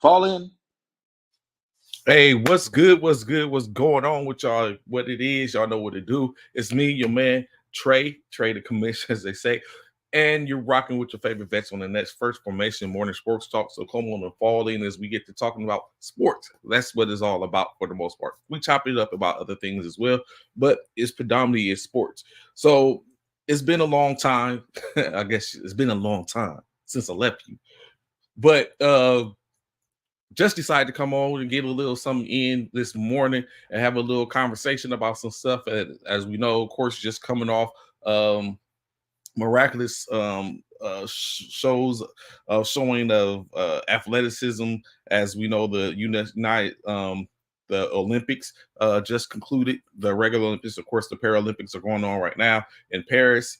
Fall in. Hey, what's good? What's good? What's going on with y'all? What it is, y'all know what to do. It's me, your man, Trey the commission, as they say. And you're rocking with your favorite vets on the next First Formation Morning Sports Talk. So come on and fall in as we get to talking about sports. That's what it's all about for the most part. We chop it up about other things as well, but it's predominantly is sports. So it's been a long time. I guess it's been a long time since I left you. But just decided to come on and get a little something in this morning and have a little conversation about some stuff. As we know, of course, just coming off miraculous shows of showing of athleticism. As we know, the United the Olympics just concluded. The regular Olympics, of course, the Paralympics are going on right now in Paris.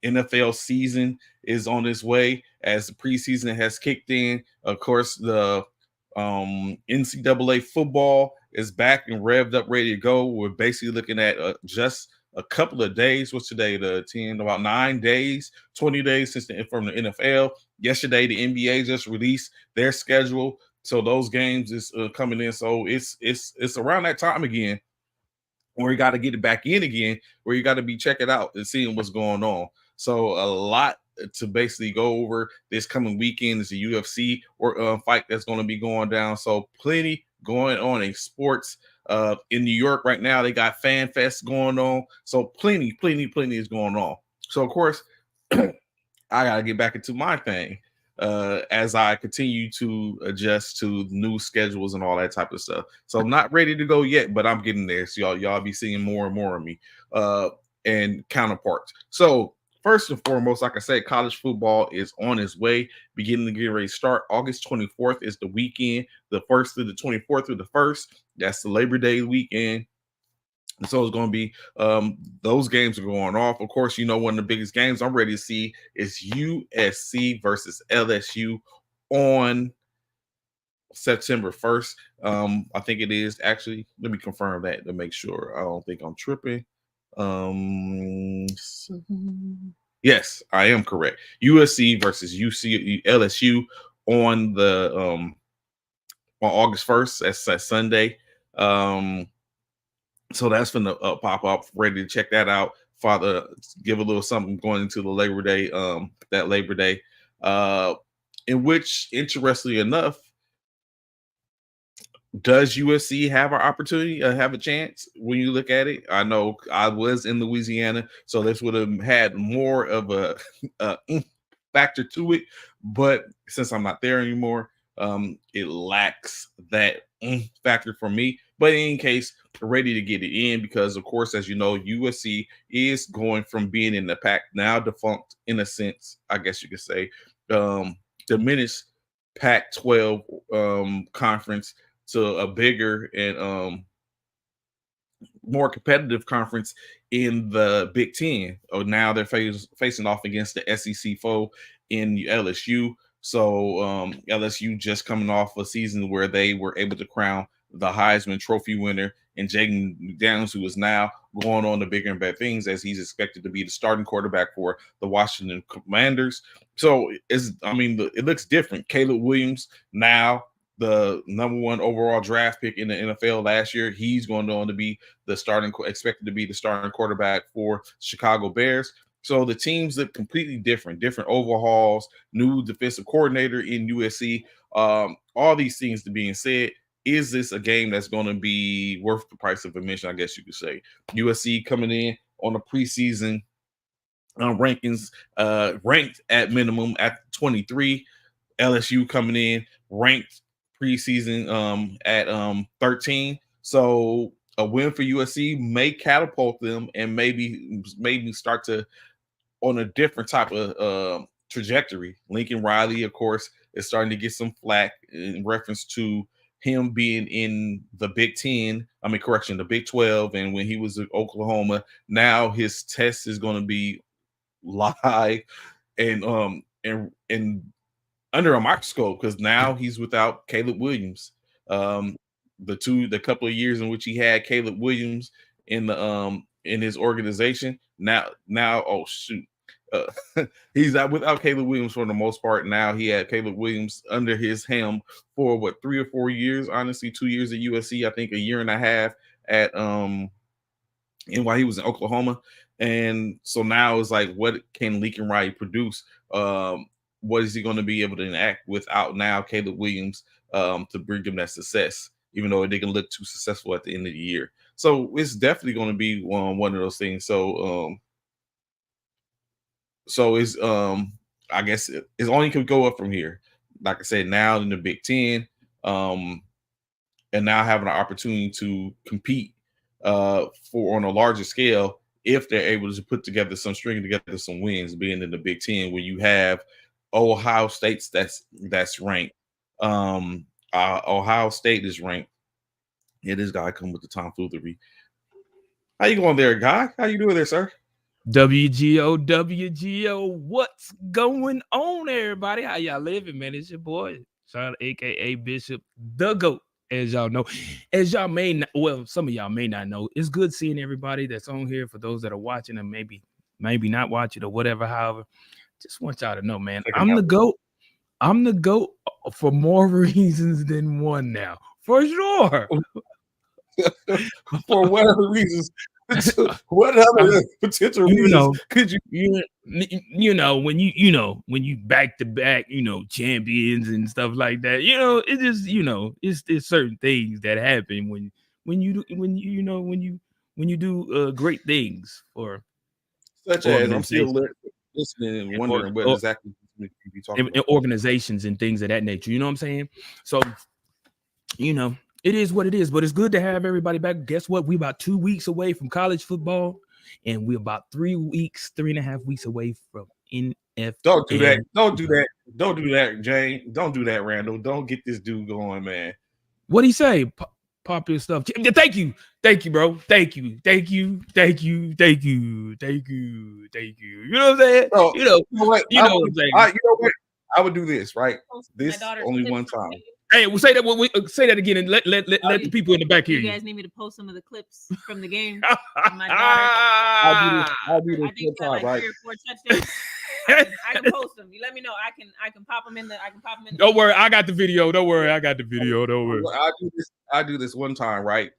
NFL season is on its way as the preseason has kicked in. Of course, the NCAA football is back and revved up, ready to go. We're basically looking at just a couple of days. What's today? The 10, about 9 days, 20 days since from the NFL. Yesterday, the NBA just released their schedule, so those games is coming in. So it's around that time again, where you got to get it back in again, where you got to be checking out and seeing what's going on. So a lot to basically go over this coming weekend is a UFC or fight that's going to be going down. So plenty going on in sports. In New York right now, they got Fan Fest going on. So plenty is going on. So of course, I gotta get back into my thing as I continue to adjust to new schedules and all that type of stuff. So I'm not ready to go yet, but I'm getting there. So y'all be seeing more and more of me and counterparts. So first and foremost, like I said, college football is on its way, beginning to get ready to start. August 24th is the weekend, the 1st through the 24th through the 1st. That's the Labor Day weekend. So it's going to be those games are going off. Of course, you know, one of the biggest games I'm ready to see is USC versus LSU on September 1st. I think it is actually. Let me confirm that to make sure. I don't think I'm tripping. Yes, I am correct. USC versus LSU on the on August 1st. That's Sunday. So that's going to pop up. Ready to check that out. Father, give a little something going into the Labor Day. That Labor Day, in which, interestingly enough, does USC have an opportunity, have a chance when you look at it? I know I was in Louisiana, so this would have had more of a, factor to it. But since I'm not there anymore, it lacks that factor for me. But in any case, ready to get it in because, of course, as you know, USC is going from being in the pack, now defunct in a sense, I guess you could say, diminished Pac-12 conference to a bigger and more competitive conference in the Big Ten. Oh, now they're facing off against the SEC foe in LSU. So LSU just coming off a season where they were able to crown the Heisman Trophy winner and Jaden McDaniels, who is now going on to bigger and better things as he's expected to be the starting quarterback for the Washington Commanders. So it looks different. Caleb Williams now the number one overall draft pick in the NFL last year. He's going on to be expected to be the starting quarterback for Chicago Bears. So the teams look completely different overhauls, new defensive coordinator in USC. All these things to being said, is this a game that's going to be worth the price of admission? I guess you could say. USC coming in on a preseason rankings, ranked at minimum at 23. LSU coming in ranked preseason at 13. So a win for USC may catapult them and maybe start to on a different type of trajectory. Lincoln Riley, of course, is starting to get some flack in reference to him being in the Big 10. The Big 12. And when he was at Oklahoma, now his test is going to be live and under a microscope because now he's without Caleb Williams. The couple of years in which he had Caleb Williams in the in his organization. Now, oh shoot, He's out without Caleb Williams for the most part. Now he had Caleb Williams under his helm for what 3 or 4 years. Honestly, 2 years at USC. I think a year and a half at and while he was in Oklahoma. And so now it's like, what can Lincoln Riley produce? What is he going to be able to enact without now Caleb Williams to bring him that success, even though it didn't look too successful at the end of the year? So it's definitely going to be one of those things. So it's I guess it's only can go up from here. Like I said, now in the Big Ten, and now having an opportunity to compete for on a larger scale if they're able to put together string together some wins, being in the Big Ten, where you have Ohio State's that's ranked. Ohio State is ranked. Yeah, this guy come with the tomfoolery. How you going there, guy? How you doing there, sir? WGO, what's going on, everybody? How y'all living, man? It's your boy, Sean, aka Bishop the GOAT. As y'all know, as y'all may not, well, some of y'all may not know, it's good seeing everybody that's on here. For those that are watching and maybe not watching or whatever, however, just want y'all to know, man, I'm the GOAT. I'm the GOAT for more reasons than one now, for sure. For whatever reasons. What other potential reasons could you know when you back to back champions and stuff like that, it just it's certain things that happen when you do great things for such as I'm still listening and wondering what exactly you be talking about. Organizations and things of that nature, you know what I'm saying? So it is what it is, but it's good to have everybody back. Guess what? We're about 2 weeks away from college football, and we're about 3.5 weeks away from NFL. Don't do that. Don't do that. Don't do that, Jane. Don't do that, Randall. Don't get this dude going, man. What'd he say? Popular stuff. Thank you, bro. Thank you. You know what I'm saying? Bro, you know what I'm saying? I would do this, right? This only one time. Hey, we'll say that. Say that again, and let the people in the back hear you. You guys need me to post some of the clips from the game. My daughter. I'll do this one time, right? 3 or 4 touchdowns. I can post them. You let me know. I can pop them in the. Don't worry, I got the video. Don't worry, I got the video. Don't worry. I do this one time, right?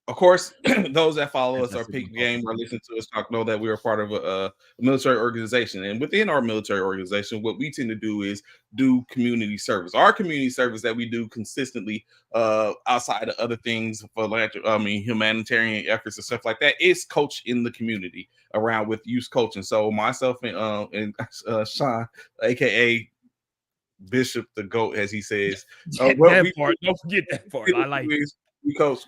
Of course, those that follow us, our Peak Game, or listen to us talk, know that we are part of a military organization. And within our military organization, what we tend to do is do community service. Our community service that we do consistently, outside of other things, for humanitarian efforts and stuff like that, is coach in the community around with youth coaching. So myself and Sean, aka Bishop the GOAT, as he says, don't forget that part. I like it. We coach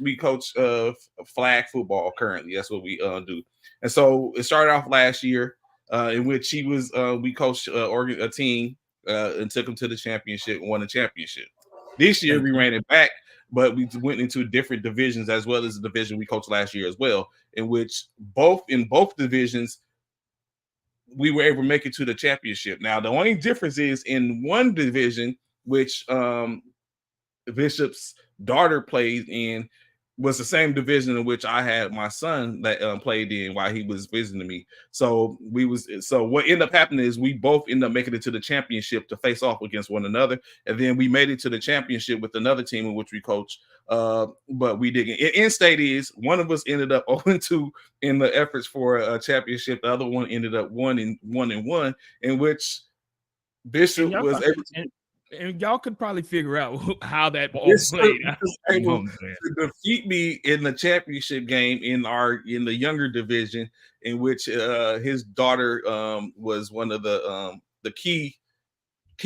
flag football currently. That's what we do. And so it started off last year, in which we coached a team and took them to the championship and won the championship. This year we ran it back, but we went into different divisions as well as the division we coached last year as well, in which both divisions we were able to make it to the championship. Now the only difference is in one division, which Bishop's daughter played in, was the same division in which I had my son that played in while he was visiting me. So what ended up happening is we both ended up making it to the championship to face off against one another, and then we made it to the championship with another team in which we coach. But we didn't. In state is one of us ended up 0-2 in the efforts for a championship. The other one ended up 1-1, in which Bishop was able to. And y'all could probably figure out how that ball played. Able to defeat me in the championship game in the younger division, in which his daughter was one of the key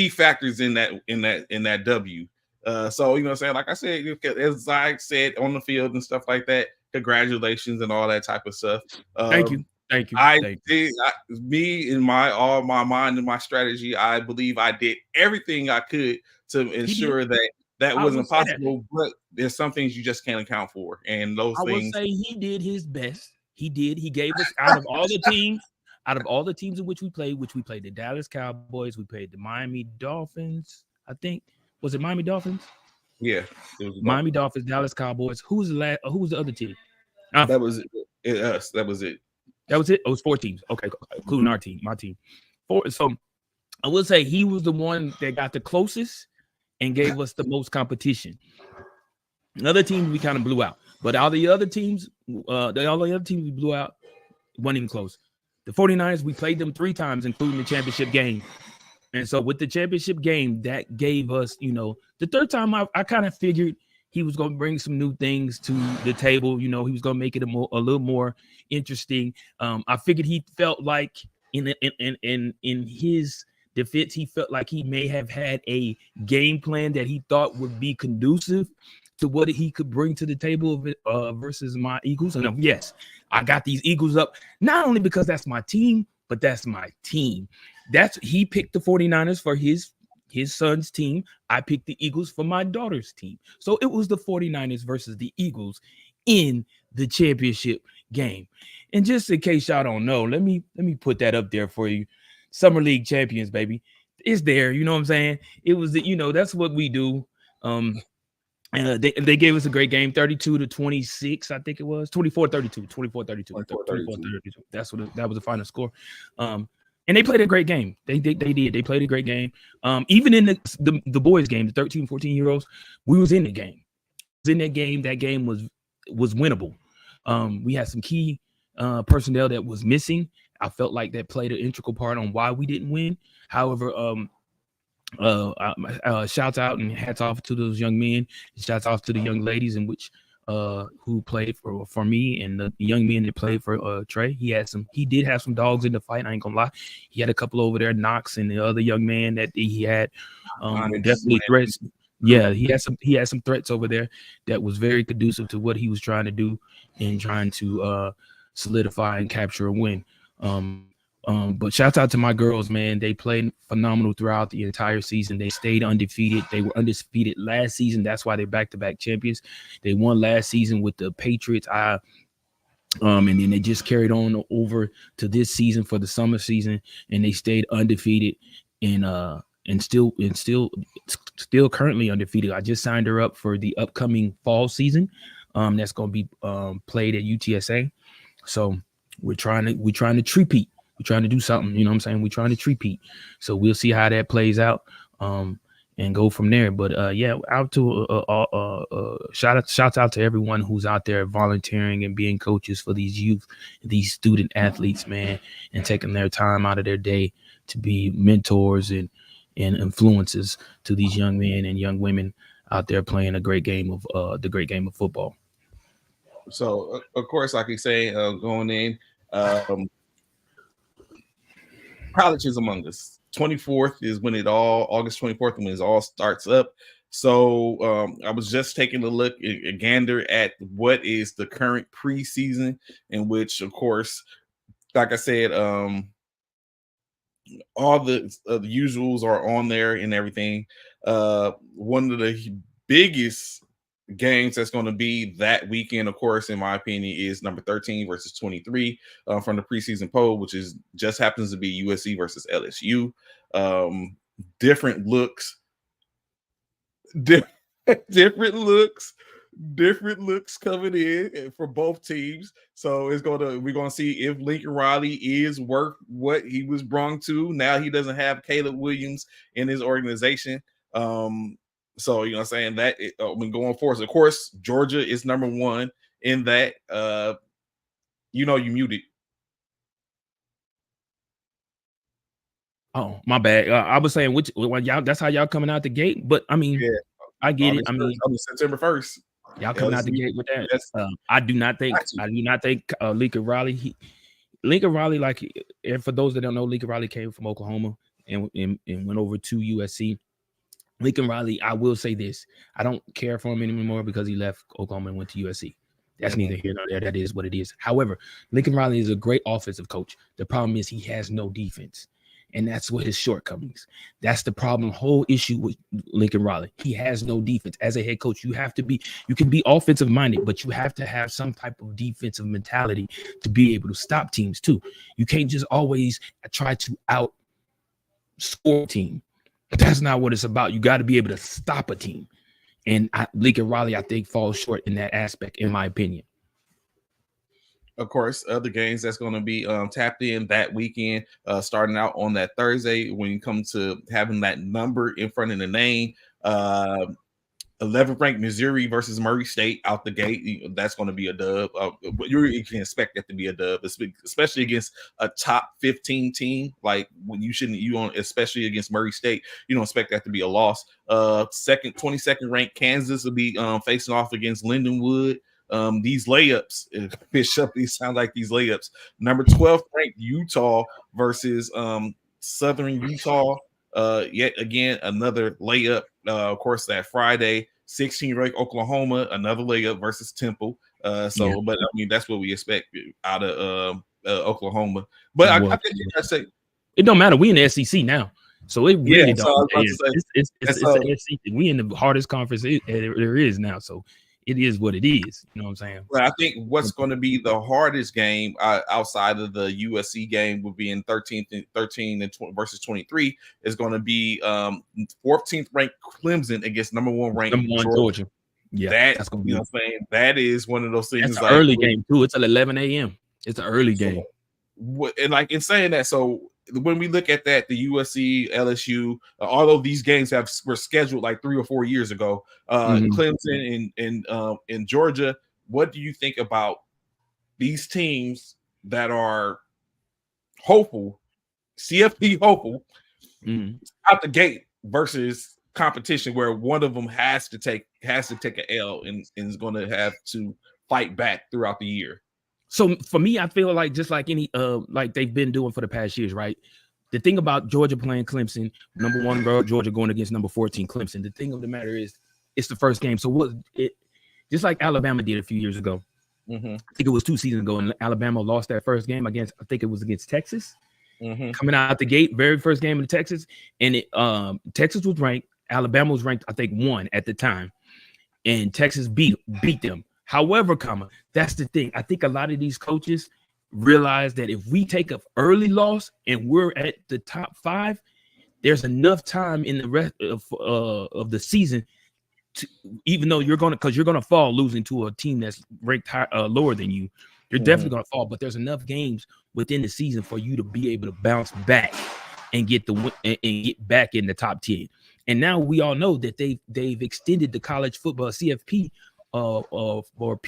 factors in that W. So you know what I'm saying? Like I said, as I said on the field and stuff like that, congratulations and all that type of stuff. Thank you. Me in my mind and my strategy, I believe I did everything I could to ensure that wasn't possible. But there's some things you just can't account for, and those things. I will say he did his best. He did. He gave us out of all the teams in which we played the Dallas Cowboys, we played the Miami Dolphins. I think was it Miami Dolphins? Yeah, it was Miami Dolphins, Dallas Cowboys. Who was the other team? That was it. Us. That was it. That was it. It was 4 teams. Okay, including our team, my team. 4. So I will say he was the one that got the closest and gave us the most competition. Another team we kind of blew out, but all the other teams we blew out wasn't even close. The 49ers, we played them 3 times, including the championship game. And so with the championship game, that gave us, the third time I kind of figured he was going to bring some new things to the table. He was going to make it a little more interesting. I figured he felt like in his defense, he felt like he may have had a game plan that he thought would be conducive to what he could bring to the table versus my Eagles. And yes, I got these Eagles up, not only because that's my team, but that's my team. He picked the 49ers for his son's team. I picked the Eagles for my daughter's team. So it was the 49ers versus the Eagles in the championship game. And just in case y'all don't know, let me put that up there for you. Summer League champions, baby. It's there. You know what I'm saying? It was that's what we do. And they gave us a great game, 32-26, I think it was 24-32. That was the final score. And they played a great game. They did. They played a great game. Even in the boys' game, the 13, 14-year-olds, we was in the game. In that game, was winnable. We had some key personnel that was missing. I felt like that played an integral part on why we didn't win. However, shouts out and hats off to those young men. Shouts off to the young ladies who played for me, and the young men that played for Trey. He did have some dogs in the fight. I ain't gonna lie. He had a couple over there, Knox and the other young man that he had definitely threats. Yeah, he had some threats over there that was very conducive to what he was trying to do and trying to solidify and capture a win. But shouts out to my girls, man. They played phenomenal throughout the entire season. They stayed undefeated. They were undefeated last season. That's why they're back-to-back champions. They won last season with the Patriots. And then they just carried on over to this season for the summer season, and they stayed undefeated and still currently undefeated. I just signed her up for the upcoming fall season. That's going to be played at UTSA. So we're trying to treat-peat. We're trying to do something, you know what I'm saying? We're trying to treat-peat. So we'll see how that plays out and go from there. But out to shouts out to everyone who's out there volunteering and being coaches for these youth, these student athletes, man, and taking their time out of their day to be mentors and influences to these young men and young women out there playing the great game of football. So of course, like you say, going in, college is among us. 24th is when August 24th, when it all starts up. So I was just taking a look, a gander at what is the current preseason, in which, of course, like I said, all the usuals are on there and everything. One of the biggest games that's going to be that weekend, of course, in my opinion, is number 13 versus 23 from the preseason poll, which just happens to be USC versus LSU. Different looks coming in for both teams. So we're gonna see if Lincoln Riley is worth what he was brung to. Now he doesn't have Caleb Williams in his organization. So, you know what I'm saying, that when going forward, of course, Georgia is number 1 in that. You muted. Oh, my bad. I was saying y'all, that's how y'all coming out the gate. But I mean, yeah, I get it. I mean, September 1st. Y'all coming out the gate with that. Yes. I do not think Lincoln Riley. Lincoln Riley, like, and for those that don't know, Lincoln Riley came from Oklahoma and went over to USC. Lincoln Riley, I will say this: I don't care for him anymore because he left Oklahoma and went to USC. That's neither here nor there. That is what it is. However, Lincoln Riley is a great offensive coach. The problem is he has no defense, and that's what his shortcomings. That's the problem. Whole issue with Lincoln Riley. He has no defense. As a head coach, you can be offensive minded, but you have to have some type of defensive mentality to be able to stop teams too. You can't just always try to outscore a team. That's not what it's about. You got to be able to stop a team. And Lincoln Riley, I think, falls short in that aspect, in my opinion. of course, other games that's going to be tapped in that weekend, starting out on that Thursday. When you come to having that number in front of the name, 11th ranked Missouri versus Murray State out the gate. That's going to be a dub. You can expect that to be a dub, especially against a top 15 team. Like when you don't, especially against Murray State, you don't expect that to be a loss. 22nd ranked Kansas will be facing off against Lindenwood. These layups, Bishop, these sound like these layups. Number 12th ranked Utah versus Southern Utah. Yet again, another layup. Of course, that Friday, 16 ranked Oklahoma, another layup versus Temple. But I mean, that's what we expect out of Oklahoma. But I think I say it don't matter. We in the SEC now, so it really don't. It's SEC. We in the hardest conference there is now, so it is what it is. You know what I'm saying? Well, I think what's going to be the hardest game outside of the USC game would be in 13 versus 23 is going to be 14th ranked Clemson against number 1 ranked Georgia. Yeah, that's going to be. You know what I'm saying? That is one of those things. It's an early game too. It's at 11 a.m. It's an early game. And like in saying that, so when we look at that, the USC, LSU, although these games were scheduled like 3 or 4 years ago, Clemson and Georgia, what do you think about these teams that are hopeful, CFP hopeful, out the gate versus competition where one of them has to take an L and is going to have to fight back throughout the year? So for me, I feel like just like any like they've been doing for the past years, right? The thing about Georgia playing Clemson, number 1 Georgia going against number 14 Clemson. The thing of the matter is, it's the first game. So what it just like Alabama did a few years ago. I think it was 2 seasons ago, and Alabama lost that first game against, I think it was against Texas. Coming out the gate, very first game in Texas, and Texas was ranked. Alabama was ranked, I think, 1 at the time, and Texas beat them. However, that's the thing. I think a lot of these coaches realize that if we take an early loss and we're at the top 5, there's enough time in the rest of the season to, even though you're gonna fall losing to a team that's ranked lower than you. You're definitely gonna fall, but there's enough games within the season for you to be able to bounce back and get get back in the top 10. And now we all know that they've extended the college football CFP. For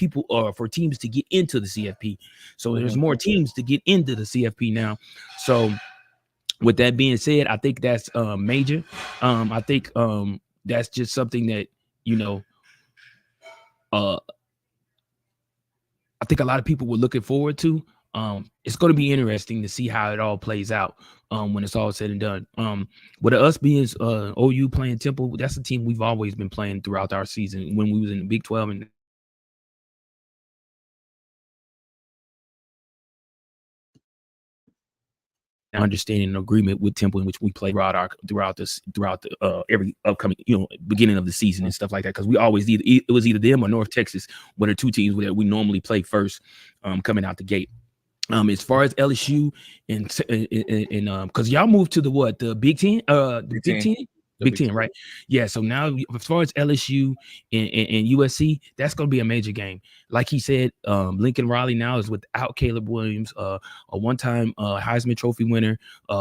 teams to get into the CFP. So there's more teams to get into the CFP now. So with that being said, I think that's major. I think that's just something that, you know, I think a lot of people were looking forward to. It's going to be interesting to see how it all plays out when it's all said and done. With us being OU playing Temple, that's a team we've always been playing throughout our season when we was in the Big 12 and understanding and agreement with Temple in which we play throughout the every upcoming beginning of the season and stuff like that, because we always it was either them or North Texas, one or 2 teams that we normally play first coming out the gate. As far as LSU and because y'all moved to the Big Ten, Big Ten, right? Yeah. So now, as far as LSU and USC, that's going to be a major game. Like he said, Lincoln Riley now is without Caleb Williams, a one-time Heisman Trophy winner,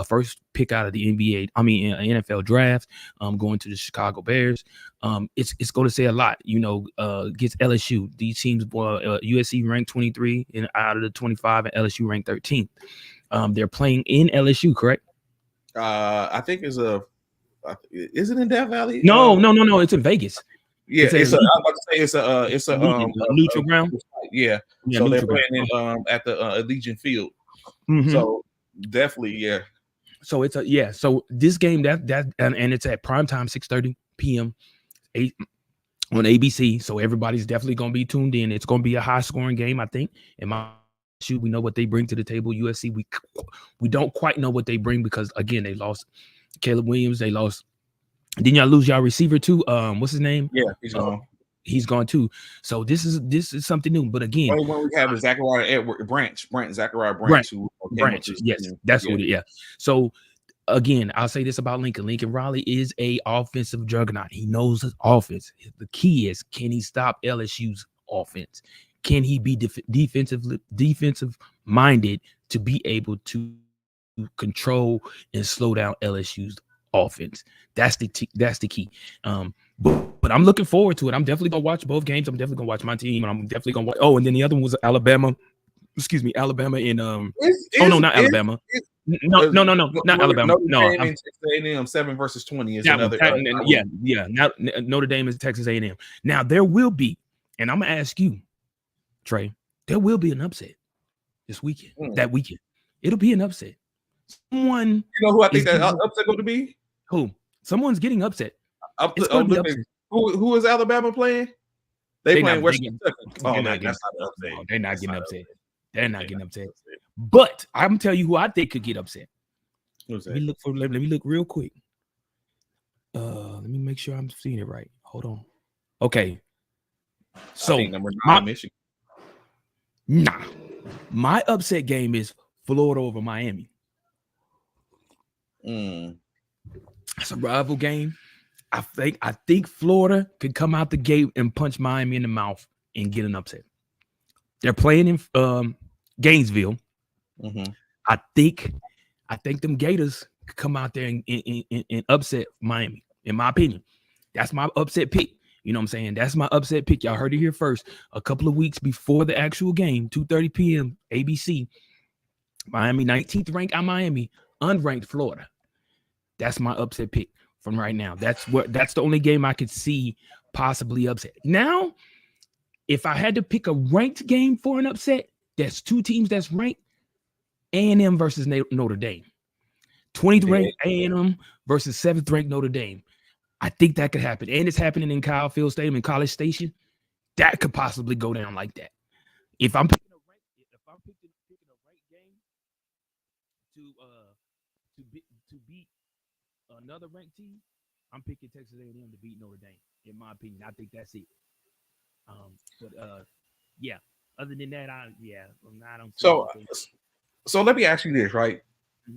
first pick out of the NFL draft, going to the Chicago Bears. It's going to say a lot, against LSU. These teams, USC ranked 23 out of the 25, and LSU ranked 13th. They're playing in LSU, correct? I think is it in Death Valley? No. It's in Vegas. Yeah, I was about to say it's a neutral ground. Yeah, so they're playing at the Allegiant Field. So definitely, yeah. So So this game and it's at prime time, 6:30 p.m. on ABC. So everybody's definitely going to be tuned in. It's going to be a high scoring game, I think. We know what they bring to the table. USC, we don't quite know what they bring because again they lost Caleb Williams. They lost. Didn't y'all lose y'all receiver too? What's his name? Yeah, he's gone. He's gone too. So this is something new. But again, only one we have is Zachariah Branch. Branch. Yes, that's what it. Yeah. So again, I'll say this about Lincoln. Lincoln Riley is a offensive juggernaut. He knows his offense. The key is, can he stop LSU's offense? can he be defensive minded to be able to control and slow down LSU's offense? That's the key. But I'm looking forward to it. I'm definitely gonna watch both games. I'm definitely gonna watch my team, and I'm definitely gonna watch. Oh, and then the other one was Alabama. Excuse me, Alabama and not Alabama. No, not Alabama. No, Dame and Texas A&M 7-20 is that another. one. Yeah. Now Notre Dame is Texas A&M. Now there will be, and I'm gonna ask you, Trey, there will be an upset this weekend. That weekend, it'll be an upset. Someone, you know who I think that upset going to be? Who? Someone's getting upset. Who is Alabama playing? They playing Western Kentucky. Oh man, that's not upset. They're not getting upset. They're not getting upset. But I'm gonna tell you who I think could get upset. Who's that? Let me look real quick. Let me make sure I'm seeing it right. Hold on. Okay. So number 9, Michigan. Nah. My upset game is Florida over Miami. It's a rival game. I think Florida could come out the gate and punch Miami in the mouth and get an upset. They're playing in Gainesville. I think them Gators could come out there and upset Miami. In my opinion, that's my upset pick. You know what I'm saying? That's my upset pick. Y'all heard it here first. A couple of weeks before the actual game, 2:30 p.m. ABC. Miami 19th ranked at Miami, unranked Florida. That's my upset pick from right now. That's the only game I could see possibly upset. Now, if I had to pick a ranked game for an upset, that's two teams that's ranked. A&M versus Notre Dame. 20th ranked A&M versus 7th ranked Notre Dame. I think that could happen. And it's happening in Kyle Field Stadium in College Station. That could possibly go down like that. If I'm picking a ranked game to beat another ranked team, I'm picking Texas A&M to beat Notre Dame. In my opinion, I think that's it. Yeah. Other than that, I don't. So let me ask you this, right?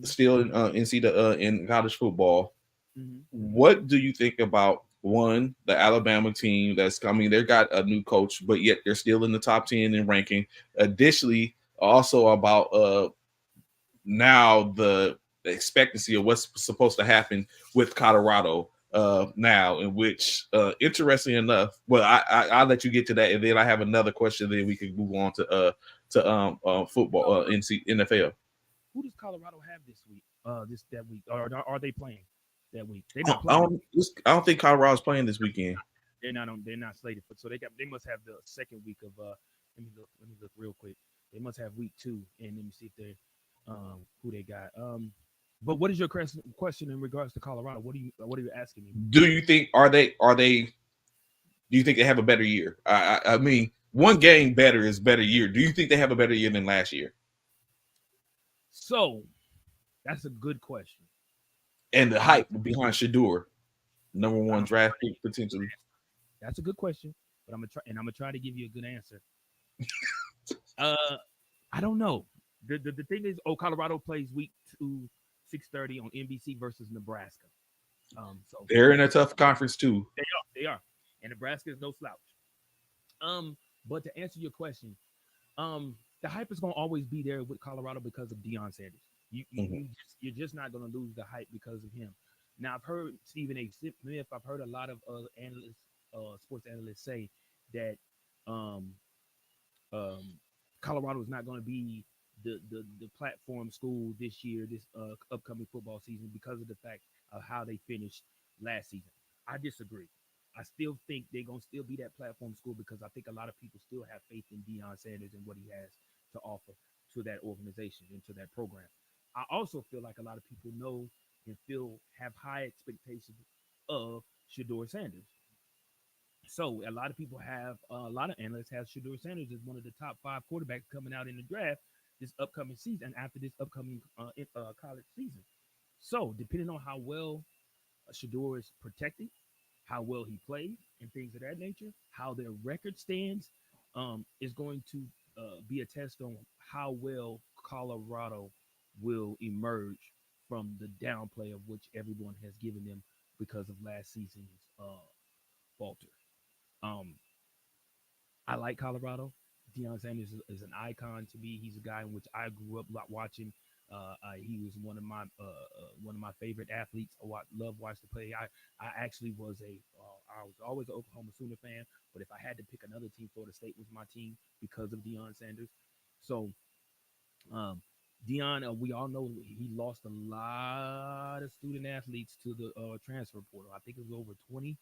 Still in college football, what do you think about the Alabama team that's coming? They got a new coach, but yet they're still in the top 10 in ranking. Additionally, also about now the expectancy of what's supposed to happen with Colorado now, in which interesting enough, well, I'll let you get to that, and then I have another question. Then we can move on to football, NFL. Who does Colorado have this week? That week, or are they playing that week? They're not playing. I don't think Colorado's playing this weekend. They're not slated for. So they must have the second week of. Let me look real quick. They must have week 2, and let me see if they're who they got. But what is your question in regards to Colorado? What are you asking me? Do you think do you think they have a better year? I mean, one game better is better year. Do you think they have a better year than last year? So that's a good question. And the hype behind Shedeur, number 1 draft pick potentially. That's a good question, but I'm gonna try to give you a good answer. I don't know. The thing is, Colorado plays week 2, 6:30 on NBC versus Nebraska. So they're in a tough conference too. They are, and Nebraska is no slouch. But to answer your question, the hype is gonna always be there with Colorado because of Deion Sanders. You're just not gonna lose the hype because of him. Now I've heard Stephen A. Smith. I've heard a lot of analysts, sports analysts say that Colorado is not going to be the platform school this year, this upcoming football season, because of the fact of how they finished last season. I disagree. I still think they're going to still be that platform school because I think a lot of people still have faith in Deion Sanders and what he has to offer to that organization and to that program. I also feel like a lot of people know and have high expectations of Shedeur Sanders. So a lot of people a lot of analysts have Shedeur Sanders as one of the top 5 quarterbacks coming out in the draft this upcoming season after this upcoming college season. So depending on how well Shedeur is protected, how well he played, and things of that nature, how their record stands, is going to be a test on how well Colorado will emerge from the downplay of which everyone has given them because of last season's falter. I like Colorado. Deion Sanders is an icon to me. He's a guy in which I grew up watching. He was one of my favorite athletes. Love watching play. I actually I was always an Oklahoma Sooner fan, but if I had to pick another team, Florida State was my team because of Deion Sanders. So um, Deion, we all know he lost a lot of student athletes to the transfer portal. I think it was over 20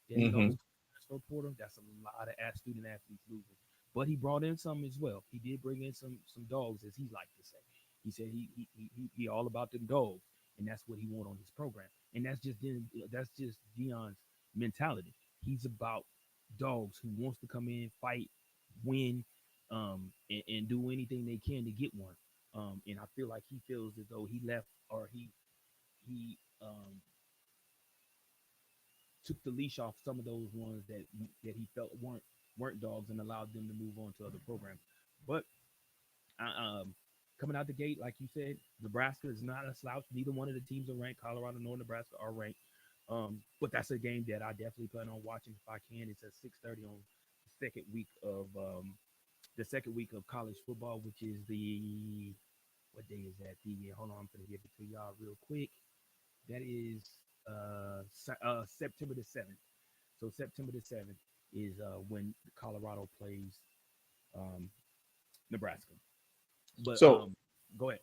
that he Hmm. lost to the transfer portal. That's a lot of student athletes losing. But he brought in some as well. He did bring in some dogs, as he liked to say. He said he all about them dogs, and that's what he want on his program. And that's just Deion's mentality. He's about dogs who wants to come in, fight, win, and do anything they can to get one. And I feel like he feels as though he left or he took the leash off some of those ones that he felt weren't dogs and allowed them to move on to other programs. But coming out the gate, like you said, Nebraska is not a slouch. Neither one of the teams are ranked. Colorado nor Nebraska are ranked. But that's a game that I definitely plan on watching if I can. It's at 6:30 on the second week of college football, which is the what day is that? The hold on, I'm gonna give it to y'all real quick. That is September the 7th. So September the 7th is when Colorado plays um, Nebraska. But So go ahead.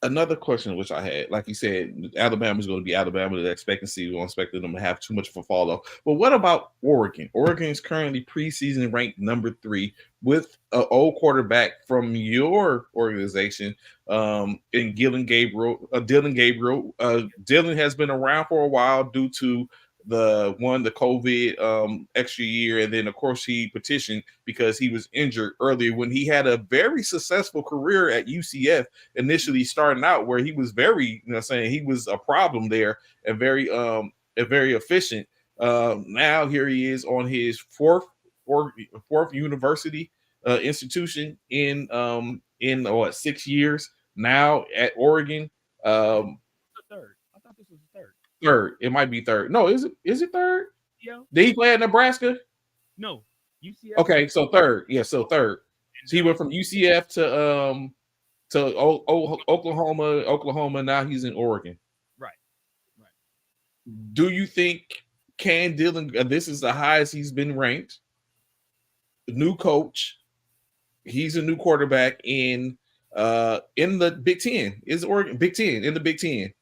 another question which I had, like you said, Alabama's going to be Alabama. The expectancy, we don't expect them to have too much of a fall off. But what about Oregon? Oregon is currently preseason ranked number 3 with an old quarterback from your organization, in Dylan Gabriel. Dylan has been around for a while due to the COVID extra year, and then of course he petitioned because he was injured earlier when he had a very successful career at UCF initially starting out, where he was very, saying he was a problem there and very efficient. Now here he is on his fourth university institution in what, 6 years now at Oregon. Um, The third. I thought this was the third. Third, it might be third. No, is it third? Yeah. Did he play at Nebraska? No. UCF. Okay, so third. Yeah, so third. So he And, went from UCF to Oklahoma. Now he's in Oregon. right. Right. Do you think can Dylan? This is the highest he's been ranked. New coach. He's a new quarterback in the Big Ten. Is Oregon Big Ten in the Big Ten?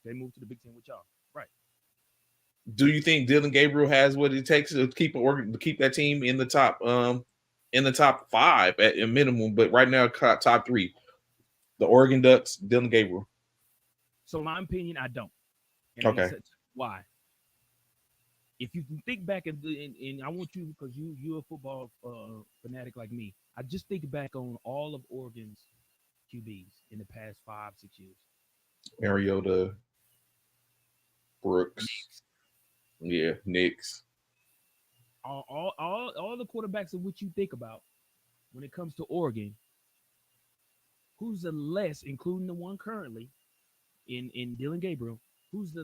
They moved to the Big Ten with y'all. Right. Do you think Dylan Gabriel has what it takes to keep that team in the top 5 at a minimum? But right now, top 3, the Oregon Ducks, Dylan Gabriel. So my opinion, I don't. And Okay. why? If you can think back and I want you, because you're a football fanatic like me. I just think back on all of Oregon's QBs in the past 5-6 years. Mariota, Brooks, yeah, Knicks. All the quarterbacks of which you think about when it comes to Oregon, who's the less, including the one currently in Dylan Gabriel, who's the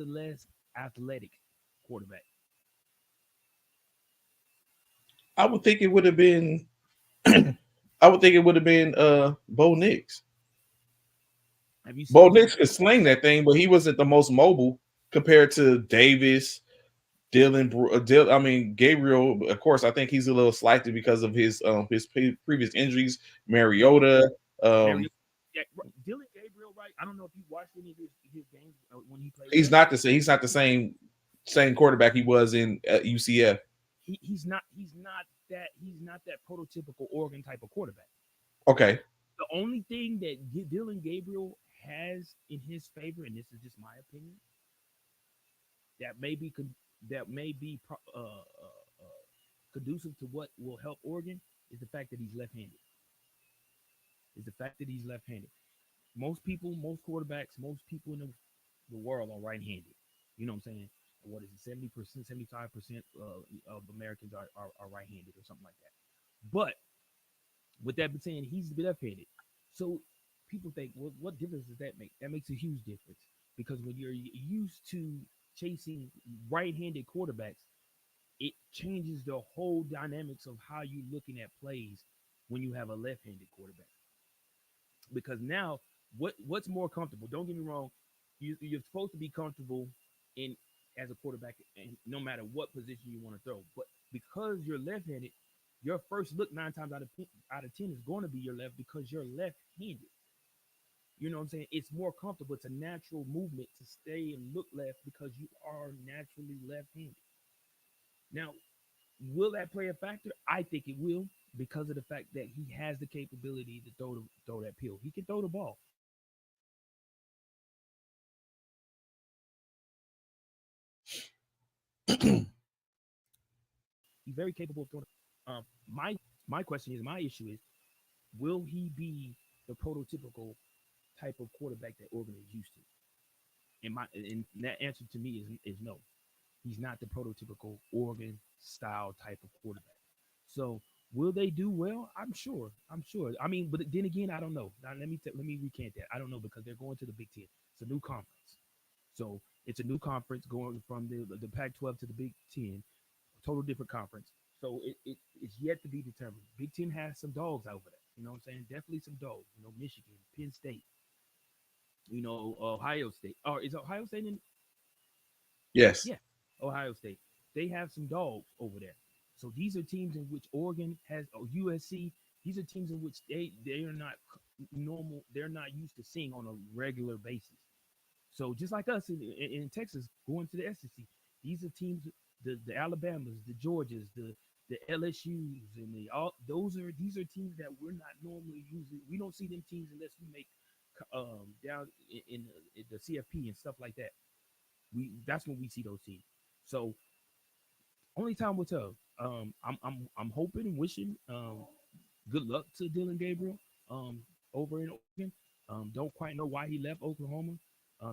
less athletic quarterback? I would think it would have been. I would think it would have been Bo Nix. Have you seen Bo Nix could sling that thing, but he wasn't the most mobile compared to Davis, Dylan. I mean, Gabriel. Of course, I think he's a little slighted because of his previous injuries. Mariota. Dylan Gabriel, right? I don't know if you watched any of his games when he played. He's not the same. He's not the same quarterback he was in UCF. He's not that prototypical Oregon type of quarterback. Okay. The only thing that Dylan Gabriel has in his favor, and this is just my opinion, that may be conducive to what will help Oregon is the fact that he's left-handed. Most quarterbacks, most people in the world are right-handed. You know what I'm saying? What is it? 70%, 75% of Americans are right-handed or something like that. But with that being said, he's left-handed. So people think, well, what difference does that make? That makes a huge difference because when you're used to chasing right-handed quarterbacks, it changes the whole dynamics of how you looking at plays when you have a left-handed quarterback. Because now, what's more comfortable? Don't get me wrong, you're supposed to be comfortable in as a quarterback, and no matter what position you want to throw. But because you're left-handed, your first look 9 times out of 10 is going to be your left because you're left-handed. You know what I'm saying? It's more comfortable. It's a natural movement to stay and look left because you are naturally left-handed. Now, will that play a factor? I think it will because of the fact that he has the capability to throw that pill. He can throw the ball. He's very capable of throwing. My question is, my issue is, will he be the prototypical type of quarterback that Oregon is used to? And that answer to me is no. He's not the prototypical Oregon style type of quarterback. So will they do well? I'm sure. I mean, but then again, I don't know. Now let me recant that. I don't know because they're going to the Big Ten. It's a new conference. So it's a new conference going from the Pac-12 to the Big Ten, total different conference. So it's yet to be determined. Big Ten has some dogs over there. You know what I'm saying? Definitely some dogs. You know, Michigan, Penn State, you know, Ohio State. Or is Ohio State in? Yes. Yeah, Ohio State. They have some dogs over there. So these are teams in which Oregon has, or USC. These are teams in which they are not normal. They're not used to seeing on a regular basis. So just like us in Texas going to the SEC, these are teams, the Alabamas, the Georgias, the LSU's, and these are teams that we're not normally using. We don't see them teams unless we make down in the CFP and stuff like that. That's when we see those teams. So only time will tell. I'm hoping and wishing good luck to Dylan Gabriel over in Oregon. Don't quite know why he left Oklahoma.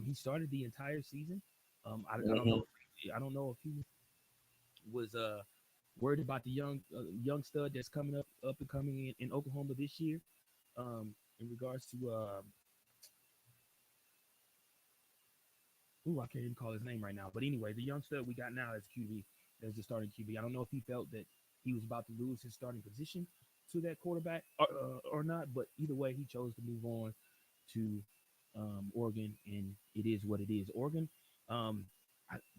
He started the entire season. I don't know. I don't know if he was worried about the young stud that's coming up and coming in Oklahoma this year. In regards to I can't even call his name right now. But anyway, the young stud we got now as QB, as the starting QB. I don't know if he felt that he was about to lose his starting position to that quarterback or not. But either way, he chose to move on to Oregon, and it is what it is. Oregon,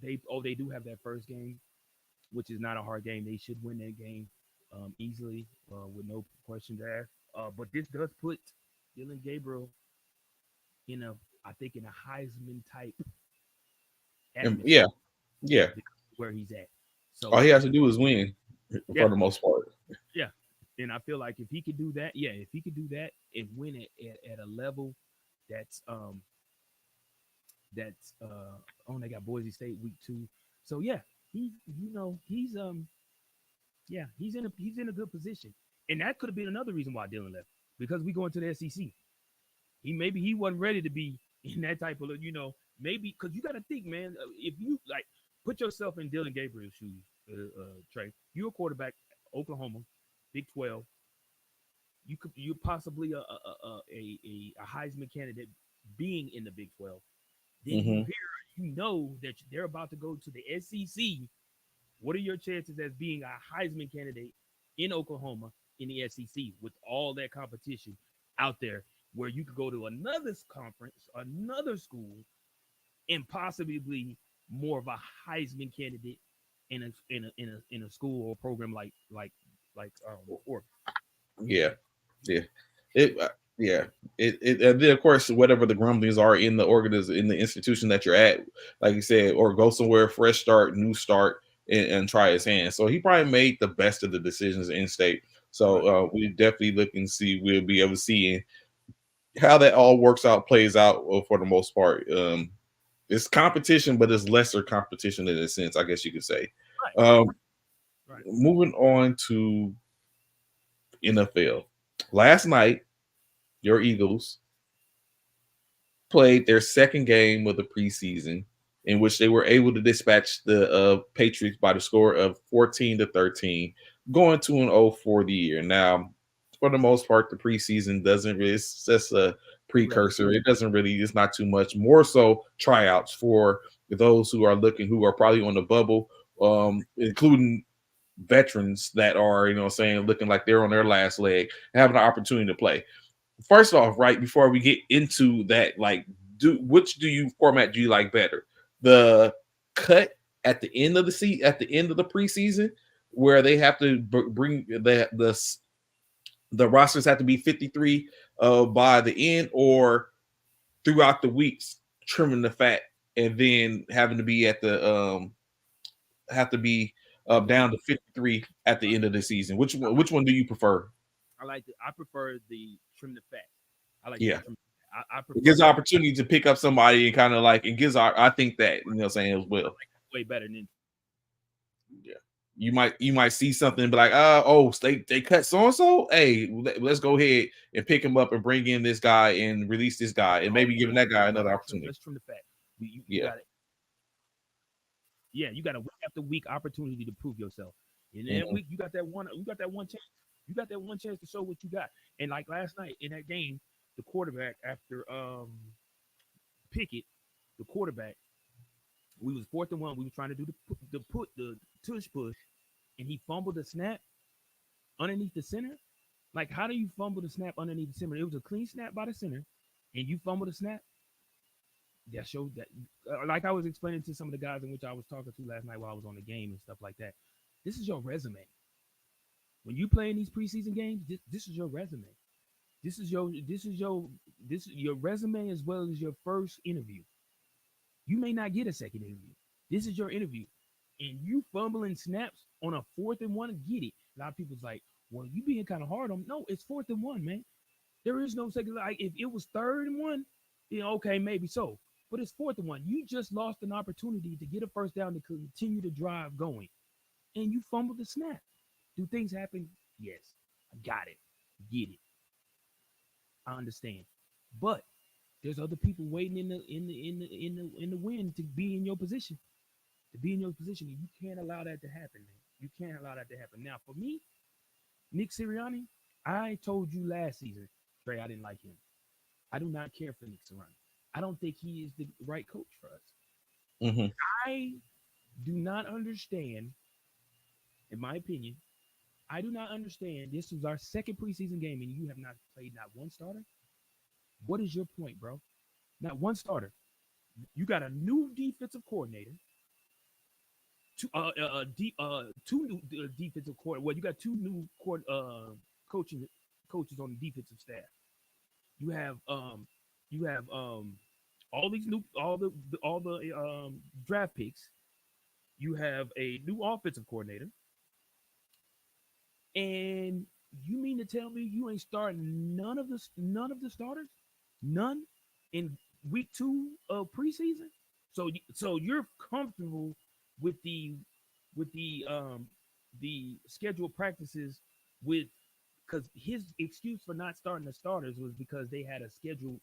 they do have that first game, which is not a hard game. They should win that game easily with no questions asked. But this does put Dylan Gabriel in a Heisman type atmosphere. Yeah. Where he's at. So all he has to do is win for the most part. Yeah. And I feel like if he could do that and win it at a level that's they got Boise State week 2. So yeah, he's in a good position. And that could have been another reason why Dylan left, because we go into the SEC. He wasn't ready to be in that type of, maybe because you got to think, man, if you like put yourself in Dylan Gabriel's shoes, Trey, you're a quarterback, Oklahoma, Big 12. You're possibly a Heisman candidate being in the Big 12. Then you know that they're about to go to the SEC. What are your chances as being a Heisman candidate in Oklahoma in the SEC with all that competition out there, where you could go to another conference, another school, and possibly be more of a Heisman candidate in a school or program like Oregon? And then of course, whatever the grumblings are in the institution that you're at, like you said, or go somewhere, fresh start, new start, and try his hand. So he probably made the best of the decisions in state. So we definitely look and see. We'll be able to see how that all works out, plays out for the most part. It's competition, but it's lesser competition in a sense, I guess you could say. Right. Moving on to NFL. Last night, your Eagles played their second game of the preseason, in which they were able to dispatch the Patriots by the score of 14-13, going 2-0 for the year. Now, for the most part, the preseason doesn't really, it's just a precursor. It doesn't really, it's not too much. More so tryouts for those who are probably on the bubble including veterans that are, looking like they're on their last leg, having an opportunity to play. First off, right before we get into that, like, which format do you like better? The cut at the end of at the end of the preseason, where they have to bring the rosters have to be 53 by the end, or throughout the weeks trimming the fat and then having to be at the down to 53 at the end of the season. Which one do you prefer? I prefer the trim the fat. I like yeah. I prefer it gives the opportunity to pick up somebody and kind of like it gives I think that saying as well. Way better than You might see something and be like, they cut so and so. Hey, let's go ahead and pick him up and bring in this guy and release this guy and maybe giving that guy another opportunity. Let's trim the fat. You got it. Yeah, you got a week after week opportunity to prove yourself. And that week you got that one chance. You got that one chance to show what you got. And like last night in that game, the quarterback after Pickett, the quarterback, we was 4th and 1. We were trying to do the tush push, and he fumbled the snap underneath the center. Like, how do you fumble the snap underneath the center? It was a clean snap by the center, and you fumble the snap. That showed that, like I was explaining to some of the guys in which I was talking to last night while I was on the game and stuff like that. This is your resume. When you play in these preseason games, this is your resume. This is your resume as well as your first interview. You may not get a second interview. This is your interview. And you fumbling snaps on a 4th and 1, get it. A lot of people's like, well, you being kind of hard on. No, it's 4th and 1, man. There is no second. Like, if it was 3rd and 1, okay, maybe so. But it's 4th and 1. You just lost an opportunity to get a first down to continue to drive going. And you fumbled the snap. Do things happen? Yes. I got it. Get it. I understand. But there's other people waiting in the wind to be in your position. To be in your position. And you can't allow that to happen, man. You can't allow that to happen. Now, for me, Nick Sirianni, I told you last season, Trey, I didn't like him. I do not care for Nick Sirianni. I don't think he is the right coach for us. I do not understand, in my opinion, I do not understand. This was our second preseason game, and you have not played not one starter. What is your point, bro? Not one starter. You got a new defensive coordinator. Two new defensive coordinator. Well, you got 2 new coaches on the defensive staff. You have all the draft picks. You have a new offensive coordinator. And you mean to tell me you ain't starting none of the starters? None in week 2 of preseason? So you're comfortable with the scheduled practices because his excuse for not starting the starters was because they had a scheduled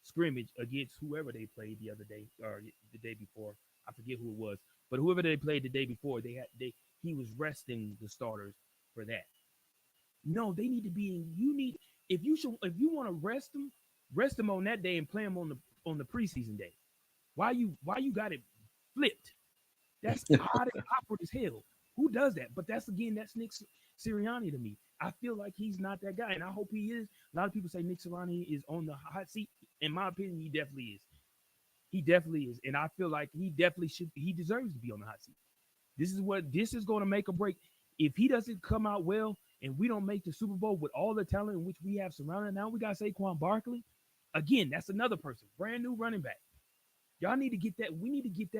scrimmage against whoever they played the other day or the day before. I forget who it was, but whoever they played the day before, he was resting the starters for that. No, they need to be in. If you want to rest them on that day and play them on the preseason day. Why you got it flipped? That's odd and awkward as hell. Who does that? But that's Nick Sirianni to me. I feel like he's not that guy, and I hope he is. A lot of people say Nick Sirianni is on the hot seat. In my opinion, he definitely is. He definitely is, and I feel like he definitely should. He deserves to be on the hot seat. This is going to make or break. If he doesn't come out well, and we don't make the Super Bowl with all the talent in which we have surrounded, now we got Saquon Barkley. Again, that's another person, brand new running back. Y'all need to get that. We need to get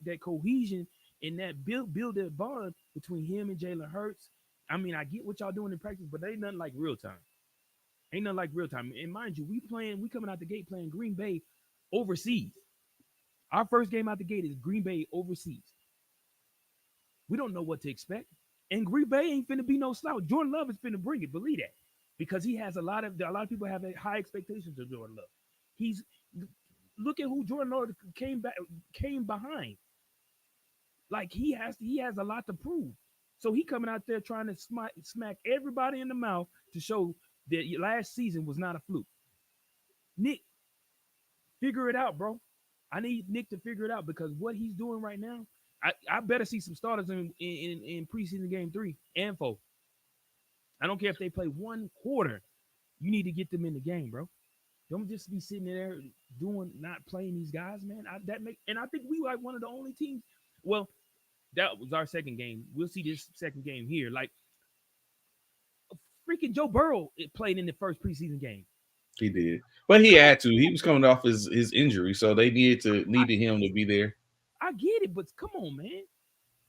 that cohesion and that build that bond between him and Jalen Hurts. I mean, I get what y'all doing in practice, but ain't nothing like real time. Ain't nothing like real time. And mind you, we coming out the gate playing Green Bay overseas. Our first game out the gate is Green Bay overseas. We don't know what to expect. And Green Bay ain't finna be no slouch. Jordan Love is finna bring it, believe that. Because he has a lot of people have high expectations of Jordan Love. Look at who Jordan Love came behind. Like he has a lot to prove. So he coming out there trying to smack everybody in the mouth to show that last season was not a fluke. Nick, figure it out, bro. I need Nick to figure it out because what he's doing right now, I better see some starters in preseason game 3 and 4. I don't care if they play one quarter. You need to get them in the game, bro. Don't just be sitting there not playing these guys, man. And I think we like one of the only teams. Well, that was our second game. We'll see this second game here. Like freaking Joe Burrow played in the first preseason game. He did, but he had to. He was coming off his injury, so they needed him to be there. I get it, but come on, man.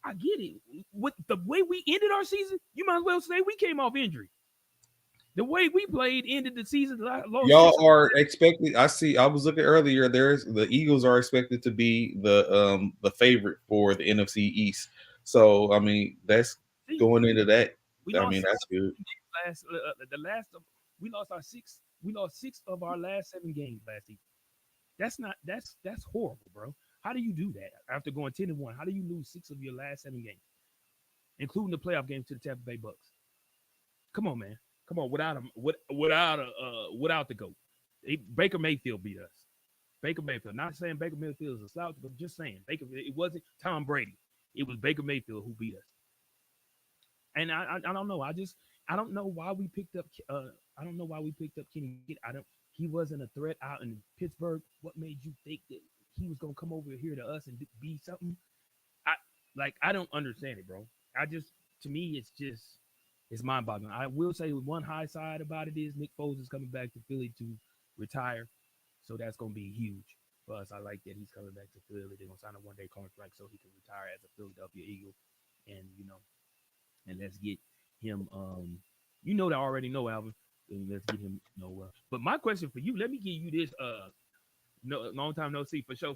I get it. With the way we ended our season, you might as well say we came off injury. The way we played ended the season. Y'all are expected. I was looking earlier. The Eagles are expected to be the favorite for the NFC East. So I mean, that's going into that. I mean, that's good. We lost 6 of our last 7 games last season. That's horrible, bro. How do you do that after going 10-1? How do you lose 6 of your last 7 games, including the playoff games to the Tampa Bay Bucks? Come on, man. Come on, without the GOAT. Baker Mayfield beat us. Baker Mayfield. Not saying Baker Mayfield is a slouch, but just saying it wasn't Tom Brady. It was Baker Mayfield who beat us. And I don't know. I don't know why we picked up. I don't know why we picked up Kenny. He wasn't a threat out in Pittsburgh. What made you think that he was gonna come over here to us and be something? I don't understand it, bro. To me, it's mind-boggling. I will say one high side about it is Nick Foles is coming back to Philly to retire, so that's gonna be huge for us. I like that he's coming back to Philly. They're gonna sign a 1-day contract so he can retire as a Philadelphia Eagle, and let's get him. I already know, Alvin. And let's get him. But my question for you, let me give you this. Long time no see, for sure.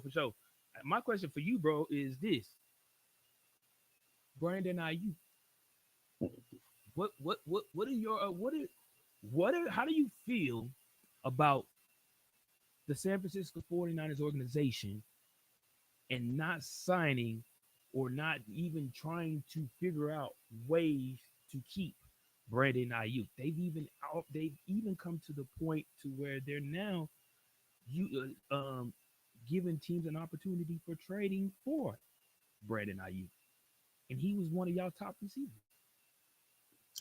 My question for you, bro, is this: Brandon Ayuk. How do you feel about the San Francisco 49ers organization and not signing or not even trying to figure out ways to keep Brandon Ayuk? They've even come to the point to where they're now giving teams an opportunity for trading for Brandon Ayuk, and he was one of y'all top receivers.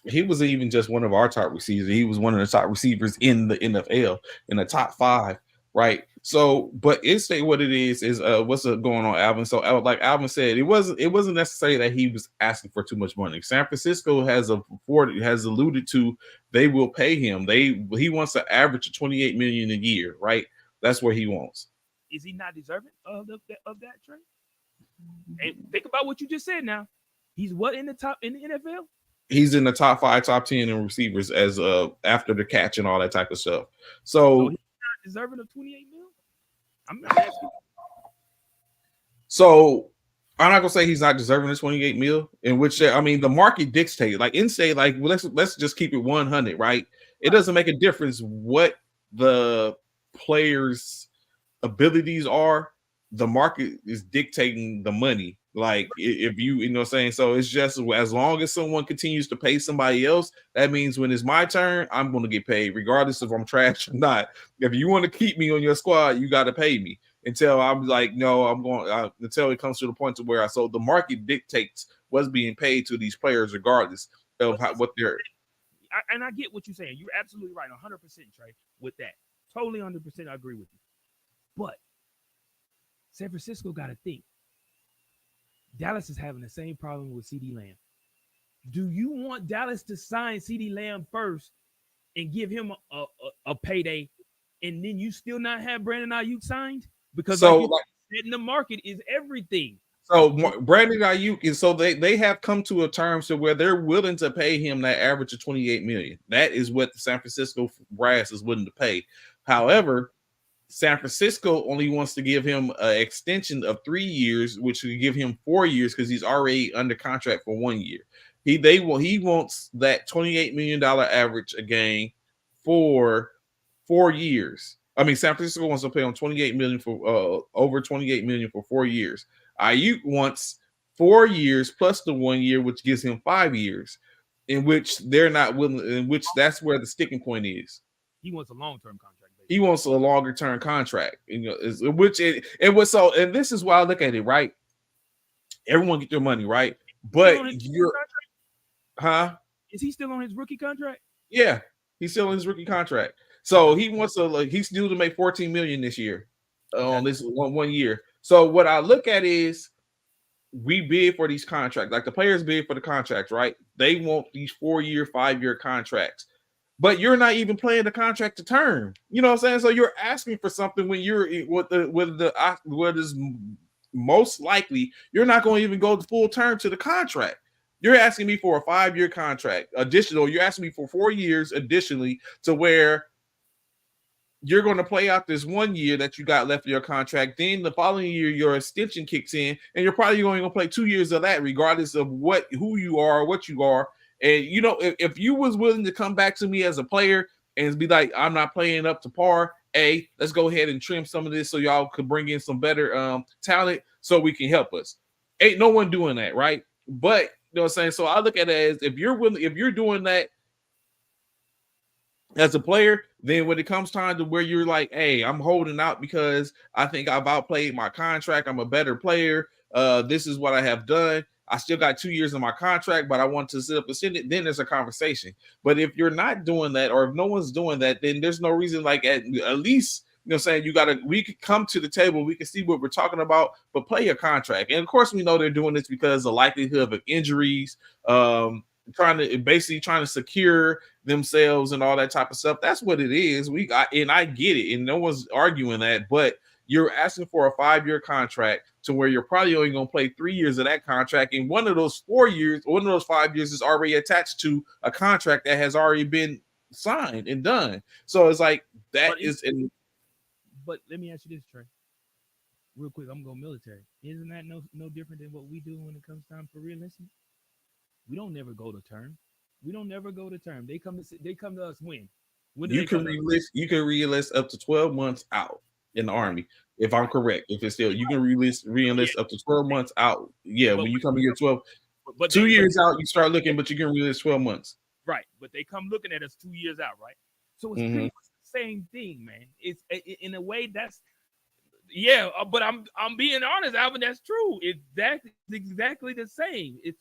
He wasn't even just one of our top receivers. He was one of the top receivers in the NFL, in the top 5, right? So, but it's what it is what's going on, Alvin. So, like Alvin said, it wasn't necessarily that he was asking for too much money. San Francisco has alluded to they will pay him. He wants to average $28 million a year, right? That's what he wants. Is he not deserving of that trade? And think about what you just said. Now, he's what in the NFL? He's in the top 5, top 10 in receivers as after the catch and all that type of stuff. So he's not deserving of $28 million. I'm asking. So I'm not gonna say he's not deserving of $28 million. In which the market dictates. Like let's just keep it 100, right? It doesn't make a difference what the players' abilities are. The market is dictating the money. Like if you know what I'm saying, so it's just as long as someone continues to pay somebody else, that means when it's my turn, I'm going to get paid, regardless if I'm trash or not. If you want to keep me on your squad, you got to pay me until I'm like, no, I'm going until it comes to the point to where so the market dictates what's being paid to these players, regardless of what they're. And I get what you're saying. You're absolutely right, 100%, Trey, with that. Totally 100%. I agree with you. But San Francisco got to think. Dallas is having the same problem with CeeDee Lamb. Do you want Dallas to sign CeeDee Lamb first and give him a payday, and then you still not have Brandon Ayuk signed? Because in the market is everything. So Brandon Ayuk is they have come to a term to where they're willing to pay him that average of $28 million. That is what the San Francisco brass is willing to pay. However, San Francisco only wants to give him an extension of 3 years, which would give him 4 years because he's already under contract for 1 year. He wants that $28 million average a game for 4 years. I mean, San Francisco wants to pay him $28 million for over $28 million for 4 years. Ayuk wants 4 years plus the 1 year, which gives him 5 years, in which they're not willing. In which that's where the sticking point is. He wants a long-term contract. He wants a longer term contract, and this is why I look at it, right? Everyone get their money, right? Still on But his you're, contract? huh? Is he still on his rookie contract? Yeah, he's still in his rookie contract. So he wants to he's due to make 14 million this year on this one year. So what I look at is we bid for these contracts, like the players bid for the contracts, right? They want these 4-year, 5-year contracts, but you're not even playing the contract to term. You know what I'm saying? So you're asking for something when you're what is most likely you're not going to even go the full term to the contract. You're asking me for a 5-year contract additional. You're asking me for 4 years additionally to where you're going to play out this 1 year that you got left in your contract. Then the following year, your extension kicks in, and you're probably going to play 2 years of that, regardless of who you are, what you are. And you know, if you was willing to come back to me as a player and be like, I'm not playing up to par, let's go ahead and trim some of this so y'all could bring in some better talent so we can help us. Ain't no one doing that, right? But you know what I'm saying? So I look at it as if you're willing, if you're doing that as a player, then when it comes time to where you're like, hey, I'm holding out because I think I've outplayed my contract. I'm a better player. This is what I have done. I still got 2 years in my contract, but I want to sit up and send it. Then there's a conversation. But if you're not doing that, or if no one's doing that, then there's no reason. Like at least, you know, saying we could come to the table, we can see what we're talking about, but play a contract. And of course, we know they're doing this because the likelihood of injuries, trying to secure themselves and all that type of stuff. That's what it is. I get it, and no one's arguing that, but you're asking for a 5-year contract to where you're probably only going to play 3 years of that contract, and one of those 4 years, one of those 5 years is already attached to a contract that has already been signed and done. So it's like that But let me ask you this, Trey. Real quick, I'm going military. Isn't that no different than what we do when it comes time for realism? We don't never go to term. We don't never go to term. They come to us when? You can re-enlist up to 12 months out in the Army. If I'm correct, if it's still, you can re-enlist up to 12 months out. Yeah, when you come here 2 years out, you start looking, but you can re-enlist 12 months. Right, but they come looking at us 2 years out, right? So it's pretty much the same thing, man. It's in a way that's but I'm being honest, Alvin. That's true. It's exactly the same. It's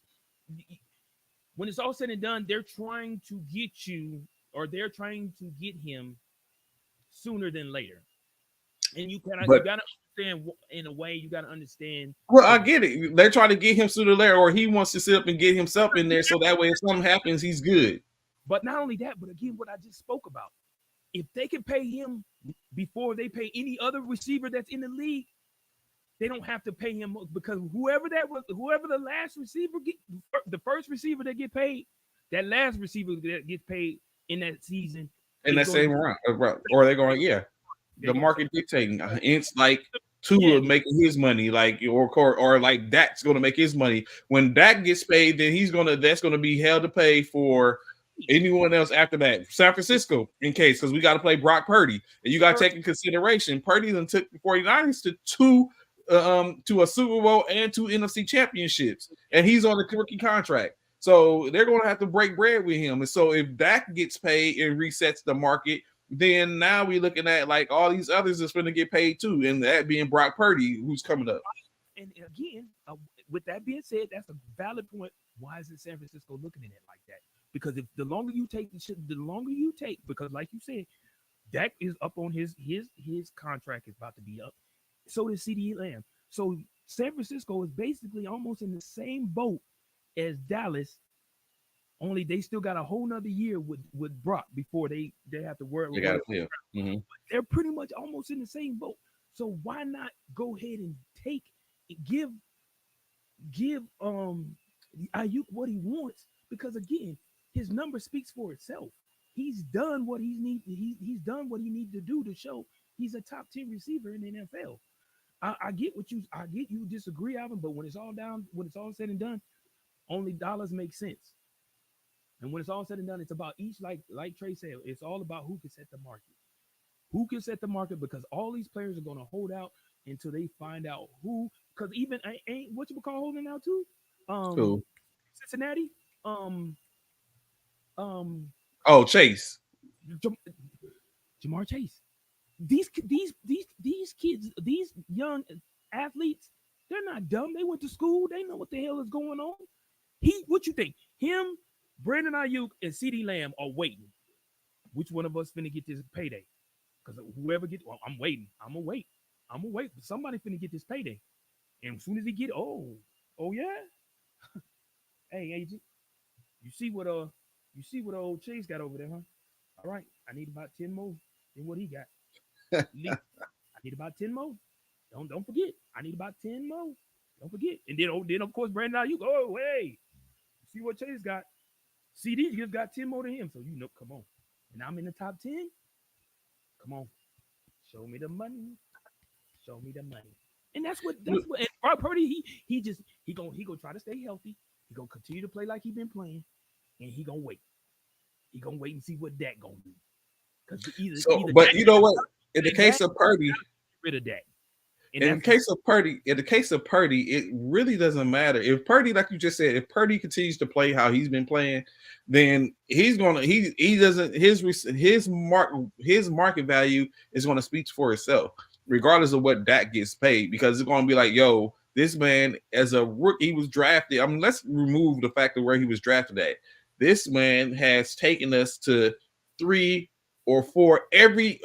when it's all said and done, they're trying to get you, or they're trying to get him sooner than later. And you gotta understand in a way. You gotta understand. Well, I get it. They're trying to get him sooner or later, or he wants to sit up and get himself in there, so that way if something happens, he's good. But not only that, but again, what I just spoke about. If they can pay him before they pay any other receiver that's in the league, they don't have to pay him, because whoever the last receiver the first receiver that get paid, that last receiver that gets paid in that season, in that same run, or they're going, the market dictating. It's like Tua making his money, like or like Dak's going to make his money. When Dak gets paid, then that's going to be held to pay for anyone else after that. San Francisco, in case, because we got to play Brock Purdy, and you got to take in consideration Purdy then took the 49ers to a Super Bowl and 2 NFC championships, and he's on a rookie contract. So they're going to have to break bread with him. And so if Dak gets paid and resets the market, then now we're looking at like all these others that's going to get paid too, and that being Brock Purdy, who's coming up. And again, with that being said, that's a valid point. Why isn't San Francisco looking at it like that? Because if the longer you take, because like you said, Dak is up on his contract is about to be up. So is CeeDee Lamb. So San Francisco is basically almost in the same boat as Dallas, only they still got a whole nother year with Brock before they have to worry. They got to play. Mm-hmm. They're pretty much almost in the same boat. So why not go ahead and give Ayuk what he wants? Because again, his number speaks for itself. He's done what he's done what he needs to do to show he's a top 10 receiver in the NFL. I get you disagree, Alvin, but when it's all said and done, only dollars make sense. And when it's all said and done, it's about each, like Trey said, it's all about who can set the market. Who can set the market, because all these players are going to hold out until they find out who, because even ain't what you would call holding out too? Cool. Cincinnati. Chase. Jamar Chase. These kids, these young athletes, They're not dumb. They went to school. They know what the hell is going on. What you think? Him, Brandon Ayuk, and CeeDee Lamb are waiting. Which one of us finna get this payday? Because whoever gets, well, I'm waiting. I'm gonna wait. I'm gonna wait. Somebody finna get this payday. And as soon as he get, oh yeah. Hey, agent, you see what old Chase got over there, huh? All right, I need about 10 more than what he got. I need about 10 more. Don't forget. I need about 10 more. Don't forget. And then of course, Brandon Ayuk. Oh, hey, see what Chase got. CD just got 10 more than him. So come on. And I'm in the top 10. Come on. Show me the money. Show me the money. And that's what and Brock Purdy, he gonna try to stay healthy. He gonna continue to play like he been playing. And he gonna wait. He gonna wait and see what Dak gonna do. Because but Dak, you know what? In the case of Purdy, get rid of Dak. In the case of Purdy, it really doesn't matter. If Purdy, like you just said, if Purdy continues to play how he's been playing, then his market value is gonna speak for itself, regardless of what Dak gets paid, because it's gonna be like, yo, this man as a rookie, he was drafted. I mean, let's remove the fact of where he was drafted at. This man has taken us to 3 or 4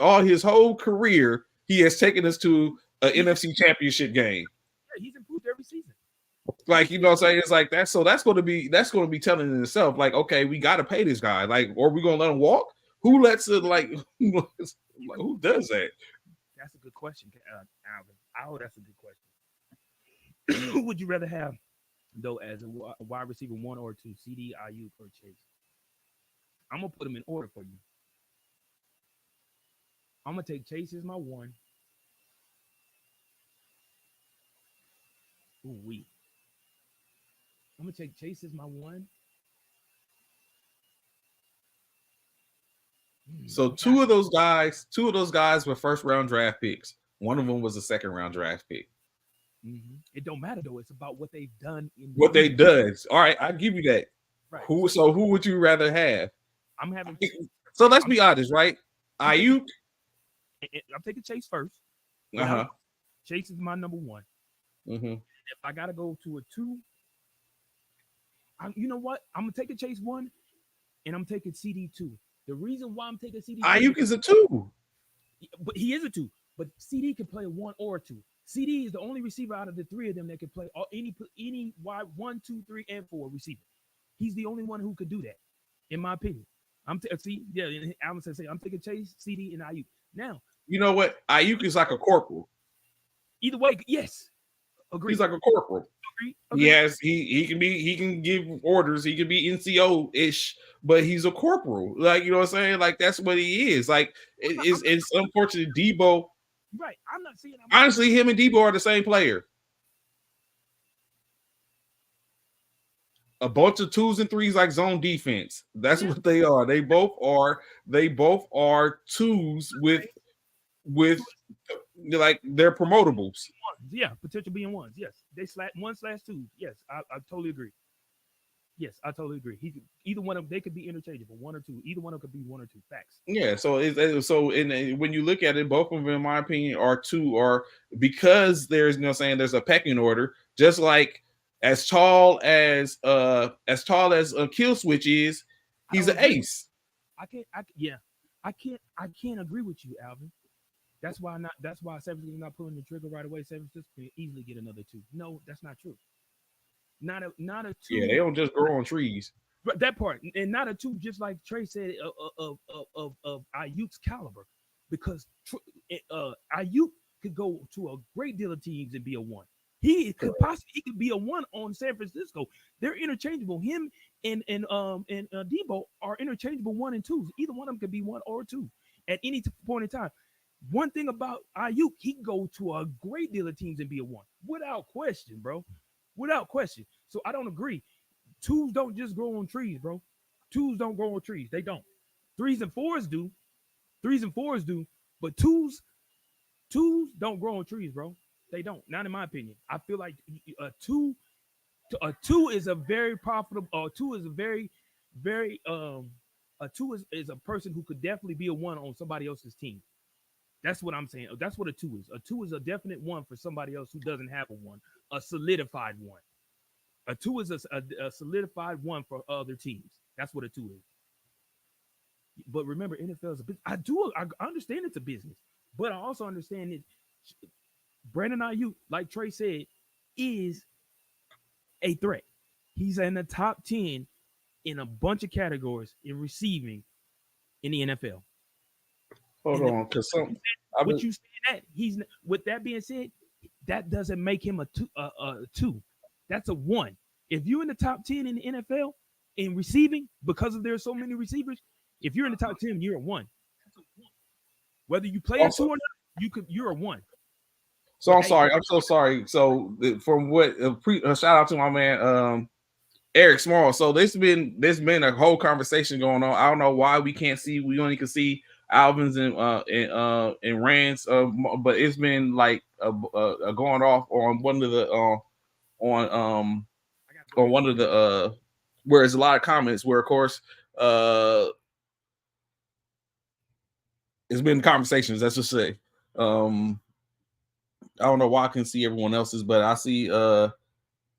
all his whole career. He has taken us to an NFC championship game. Yeah, he's improved every season. Like, you know what I'm saying? It's like that. So that's going to be telling in itself, like, okay, we got to pay this guy. Like, or we going to let him walk? Who lets it, like, who does that? That's a good question, Alvin. Oh, that's a good question. Who would you rather have, though, as a wide receiver 1 or 2, CD, Ayuk, or Chase? I'm going to put them in order for you. I'm going to take Chase as my 1. Ooh-wee. I'm going to take Chase as my 1. So two of those guys were first-round draft picks. One of them was a second-round draft pick. Mm-hmm. It don't matter, though. It's about what they've done. What they done. All right, I'll give you that. Right. Who would you rather have? I'm having. So let's be honest, right? Ayuk. I'm taking Chase first. Chase is my number 1. Mm-hmm. If I gotta go to a 2, you know what? I'm gonna take a Chase 1, and I'm taking CD 2. The reason why I'm taking CD, Ayuk is a 2, but he is a 2. But CD can play a 1 or a 2. CD is the only receiver out of the 3 of them that can play any wide 1, 2, 3, and 4 receiver. He's the only one who could do that, in my opinion. I'm taking Chase, CD, and Ayuk. Now, you know what? Ayuk is like a corporal. Either way, yes. Agree. He's like a corporal. Agree. Yes, he can give orders. He can be NCO-ish, but he's a corporal. Like, you know what I'm saying? Like, that's what he is. Like, it's unfortunate. Debo. Right. I'm not saying. Honestly, him and Debo are the same player. A bunch of 2s and 3s, like zone defense. That's what they are. They both are 2s with like they're promotables. Yeah, potential being 1s. Yes, they /1/2. Yes, I totally agree. Yes, I totally agree. Either one of them, they could be interchangeable, 1 or 2. Either one of them could be 1 or 2. Facts. Yeah. So when you look at it, both of them, in my opinion, are 2. Or because there's there's a pecking order, just like as tall as Kill Switch is, he's an ace. I can't agree with you, Alvin. That's why San Francisco's not pulling the trigger right away. San Francisco can easily get another 2. No, that's not true. Not a 2. Yeah, they don't just grow on trees. But that part, and not a 2, just like Trey said, of Ayuk's caliber, because Ayuk could go to a great deal of teams and be a 1. He could be a 1 on San Francisco. They're interchangeable. Him and Debo are interchangeable 1 and 2s. Either one of them could be 1 or 2 at any point in time. One thing about Ayuk, he can go to a great deal of teams and be a 1 without question, bro. Without question. So I don't agree. 2s don't just grow on trees, bro. 2s don't grow on trees. They don't. 3s and 4s do. 3s and 4s do. But 2s don't grow on trees, bro. They don't. Not in my opinion. I feel like a 2 is a very profitable. A 2 is a very, very a 2 is a person who could definitely be a 1 on somebody else's team. That's what I'm saying. That's what a 2 is. A 2 is a definite 1 for somebody else who doesn't have a 1. a solidified one. A 2 is a solidified one for other teams. That's what a 2 is. But remember, NFL is a business. I understand it's a business, but I also understand that Brandon Ayuk, like Trey said, is a threat. He's in the top 10 in a bunch of categories in receiving in the NFL. Hold on, because what you said that he's with that being said, that doesn't make him a two. That's a 1. If you're in the top 10 in the NFL in receiving, because of there's so many receivers, if you're in the top 10, you're a 1. Whether you play also, a 2 or not, you're a 1. So I'm sorry. I'm so sorry. So from what shout out to my man Eric Small. So there's been a whole conversation going on. I don't know why we can't see. We only can see Alvin's and Rand's, but it's been like going off on one of the on one of the where there's a lot of comments where of course it's been conversations. Let's just say. I don't know why I can see everyone else's, but I see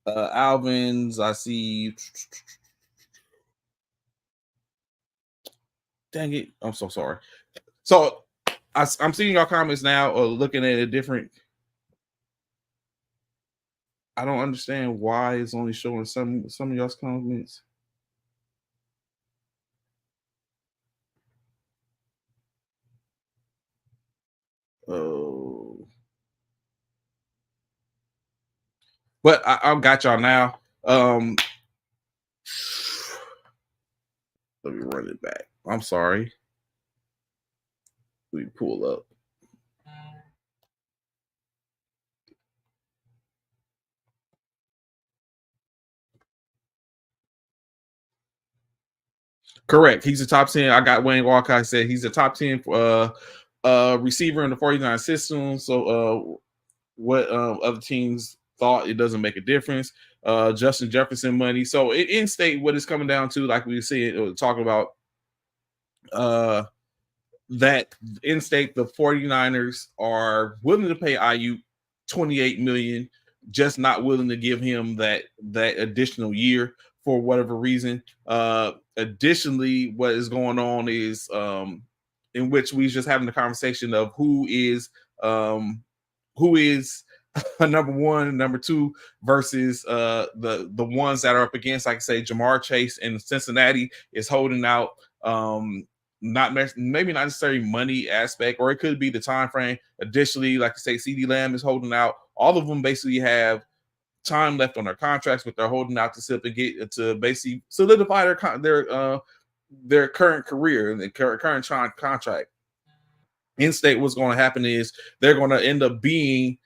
Alvin's. I see. Dang it! I'm so sorry. So I'm seeing your comments now, or looking at a different. I don't understand why it's only showing some of y'all's comments. Oh. But I've got y'all now. Let me run it back. I'm sorry. We pull up. Correct. He's a top 10. I got Wayne Walker. I said he's a top 10 receiver in the 49 system. So what other teams thought, it doesn't make a difference. Justin Jefferson money. So in state, what it's coming down to, like we said, talking about that in state, the 49ers are willing to pay Ayuk $28 million, just not willing to give him that additional year for whatever reason. Additionally, what is going on is in which we just having the conversation of who is a number 1 and number 2 versus the ones that are up against, like I say, Jamar Chase in Cincinnati is holding out. Maybe not necessarily money aspect, or it could be the time frame. Additionally, like I say, CeeDee Lamb is holding out. All of them basically have time left on their contracts, but they're holding out to simply get to basically solidify their current career and their current contract. In state, what's going to happen is they're going to end up being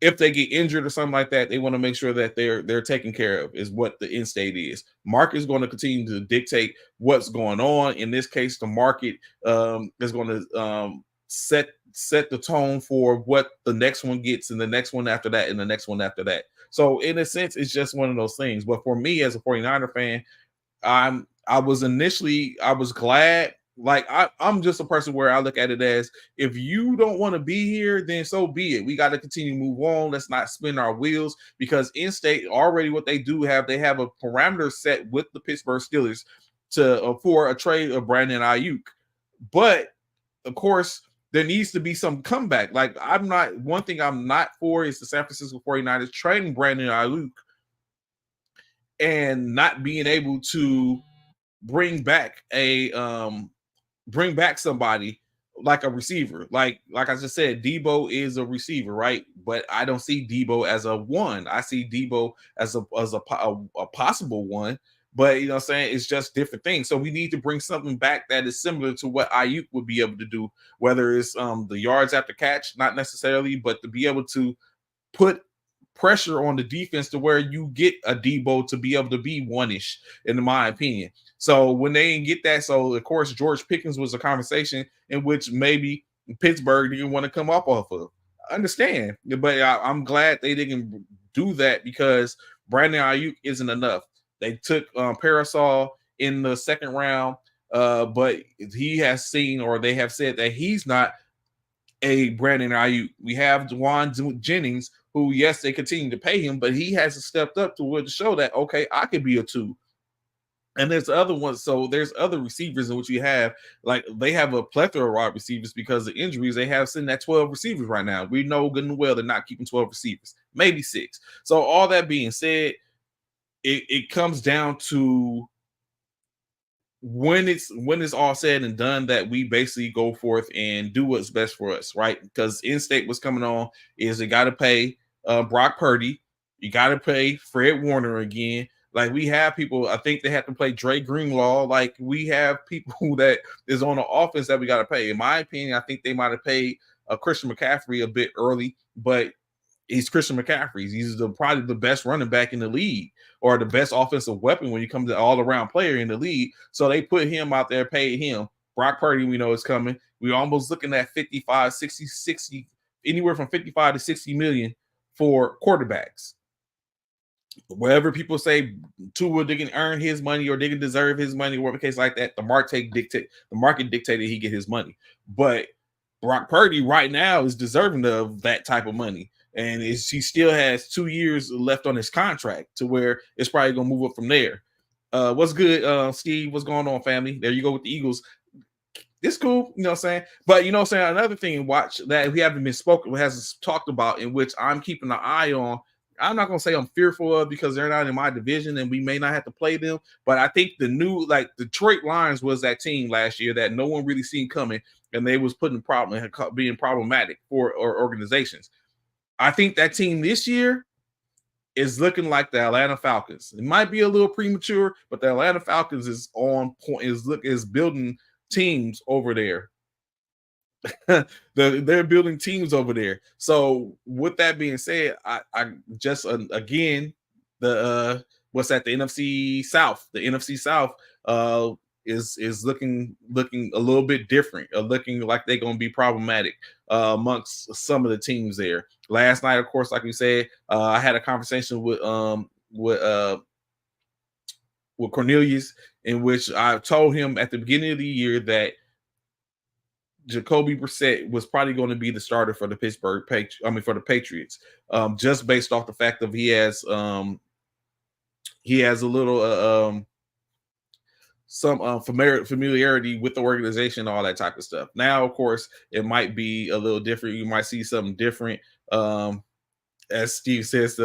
if they get injured or something like that, they want to make sure that they're taken care of, is what the end state is. Market is going to continue to dictate what's going on. In this case, the market is going to set the tone for what the next one gets, and the next one after that, and the next one after that. So in a sense, it's just one of those things. But for me as a 49er fan, I was glad. Like I'm just a person where I look at it as, if you don't want to be here, then so be it. We got to continue to move on. Let's not spin our wheels, because in-state already what they have a parameter set with the Pittsburgh Steelers for a trade of Brandon Ayuk. But of course, there needs to be some comeback. Like one thing I'm not for is the San Francisco 49ers trading Brandon Ayuk and not being able to bring back somebody like a receiver. Like I just said, Debo is a receiver, right? But I don't see Debo as a 1. I see Debo as a possible 1. But you know what I'm saying? It's just different things. So we need to bring something back that is similar to what Ayuk would be able to do, whether it's the yards after catch, not necessarily, but to be able to put pressure on the defense to where you get a Debo to be able to be 1-ish, in my opinion. So when they didn't get that, so of course George Pickens was a conversation in which maybe Pittsburgh didn't want to come up off of. I understand, but I'm glad they didn't do that, because Brandon Ayuk isn't enough. They took Parasol in the second round, but he has seen, or they have said that he's not a Brandon Ayuk. We have Juwan Jennings, who, yes, they continue to pay him, but he hasn't stepped up to show that, okay, I could be a 2. And there's other ones. So there's other receivers in which you have, like, they have a plethora of wide receivers because of injuries. They have sitting at 12 receivers right now. We know good and well they're not keeping 12 receivers, maybe 6. So all that being said, it comes down to when it's all said and done that we basically go forth and do what's best for us, right? Because in-state what's coming on is they got to pay Brock Purdy, you got to pay Fred Warner again. Like, we have people, I think they have to play Dre Greenlaw. Like, we have people that is on the offense that we got to pay. In my opinion, I think they might have paid Christian McCaffrey a bit early, but he's Christian McCaffrey. He's probably the best running back in the league, or the best offensive weapon when you come to all-around player in the league. So they put him out there, paid him. Brock Purdy, we know is coming. We're almost looking at 55, 60, anywhere from 55 to 60 million for quarterbacks. Wherever people say Tua, they can earn his money or they can deserve his money, whatever case like that, the market dictated he get his money. But Brock Purdy right now is deserving of that type of money. And he still has 2 years left on his contract to where it's probably going to move up from there. What's good, Steve? What's going on, family? There you go with the Eagles. It's cool, you know what I'm saying? But, you know what I'm saying, another thing, watch that we haven't hasn't talked about, in which I'm keeping an eye on. I'm not going to say I'm fearful of because they're not in my division and we may not have to play them. But I think the new, like, Detroit Lions was that team last year that no one really seen coming, and they was being problematic for organizations. I think that team this year is looking like the Atlanta Falcons. It might be a little premature, but the Atlanta Falcons is on point, is building teams over there. They're building teams over there. So with that being said, I just again, the what's that? The NFC South. The NFC South is looking a little bit different, looking like they're going to be problematic amongst some of the teams there. Last night, of course, like we said, I had a conversation with Cornelius, in which I told him at the beginning of the year that Jacoby Brissett was probably going to be the starter for the for the Patriots, just based off the fact that he has a little some familiarity with the organization, all that type of stuff. Now, of course, it might be a little different. You might see something different. As Steve says,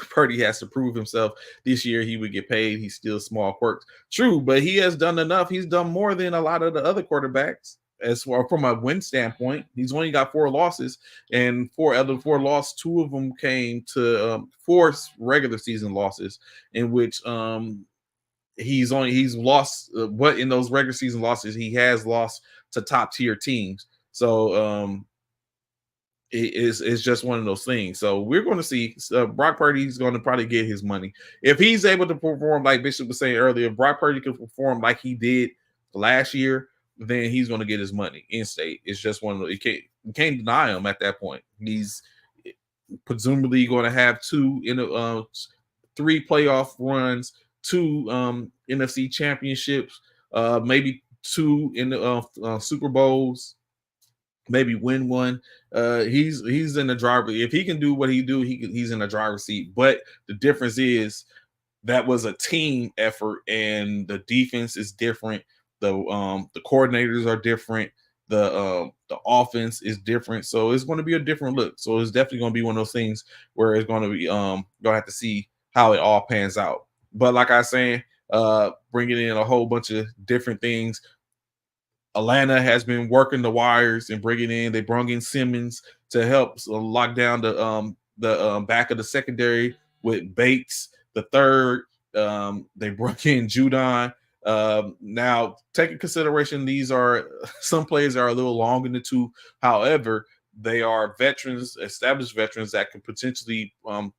Purdy has to prove himself this year. He would get paid. He's still small quirks. True, but he has done enough. He's done more than a lot of the other quarterbacks. As far from a win standpoint, he's only got 4 losses, and 4 out of the 4 losses, 2 of them came to 4 regular season losses, in which he's lost. But in those regular season losses, he has lost to top tier teams. So it's just one of those things. So we're going to see Brock Purdy's going to probably get his money if he's able to perform like Bishop was saying earlier. If Brock Purdy can perform like he did last year, then he's going to get his money in state. It's just one of those, you can't deny him at that point. He's presumably going to have 3 playoff runs, 2 NFC championships, maybe 2 in the Super Bowls, maybe win 1. He's in the driver. If he can do what he do, he's in the driver's seat. But the difference is that was a team effort, and the defense is different. The coordinators are different. The offense is different. So it's going to be a different look. So it's definitely going to be one of those things where it's going to be going to have to see how it all pans out. But like I was saying, bringing in a whole bunch of different things. Atlanta has been working the wires and they brought in Simmons to help lock down the back of the secondary with Bates the third. They brought in Judon. Now, take in consideration, these are some players are a little long in the tooth. However, they are veterans, established veterans that can potentially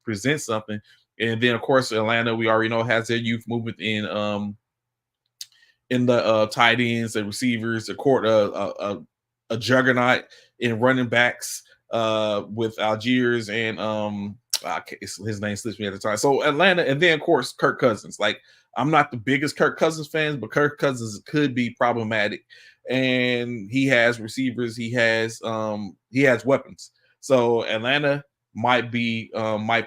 present something. And then, of course, Atlanta, we already know, has their youth movement in the tight ends and receivers, a juggernaut in running backs with Algiers and his name slips me at the time. So Atlanta, and then of course Kirk Cousins. Like, I'm not the biggest Kirk Cousins fans, but Kirk Cousins could be problematic and he has receivers. He has weapons. So Atlanta might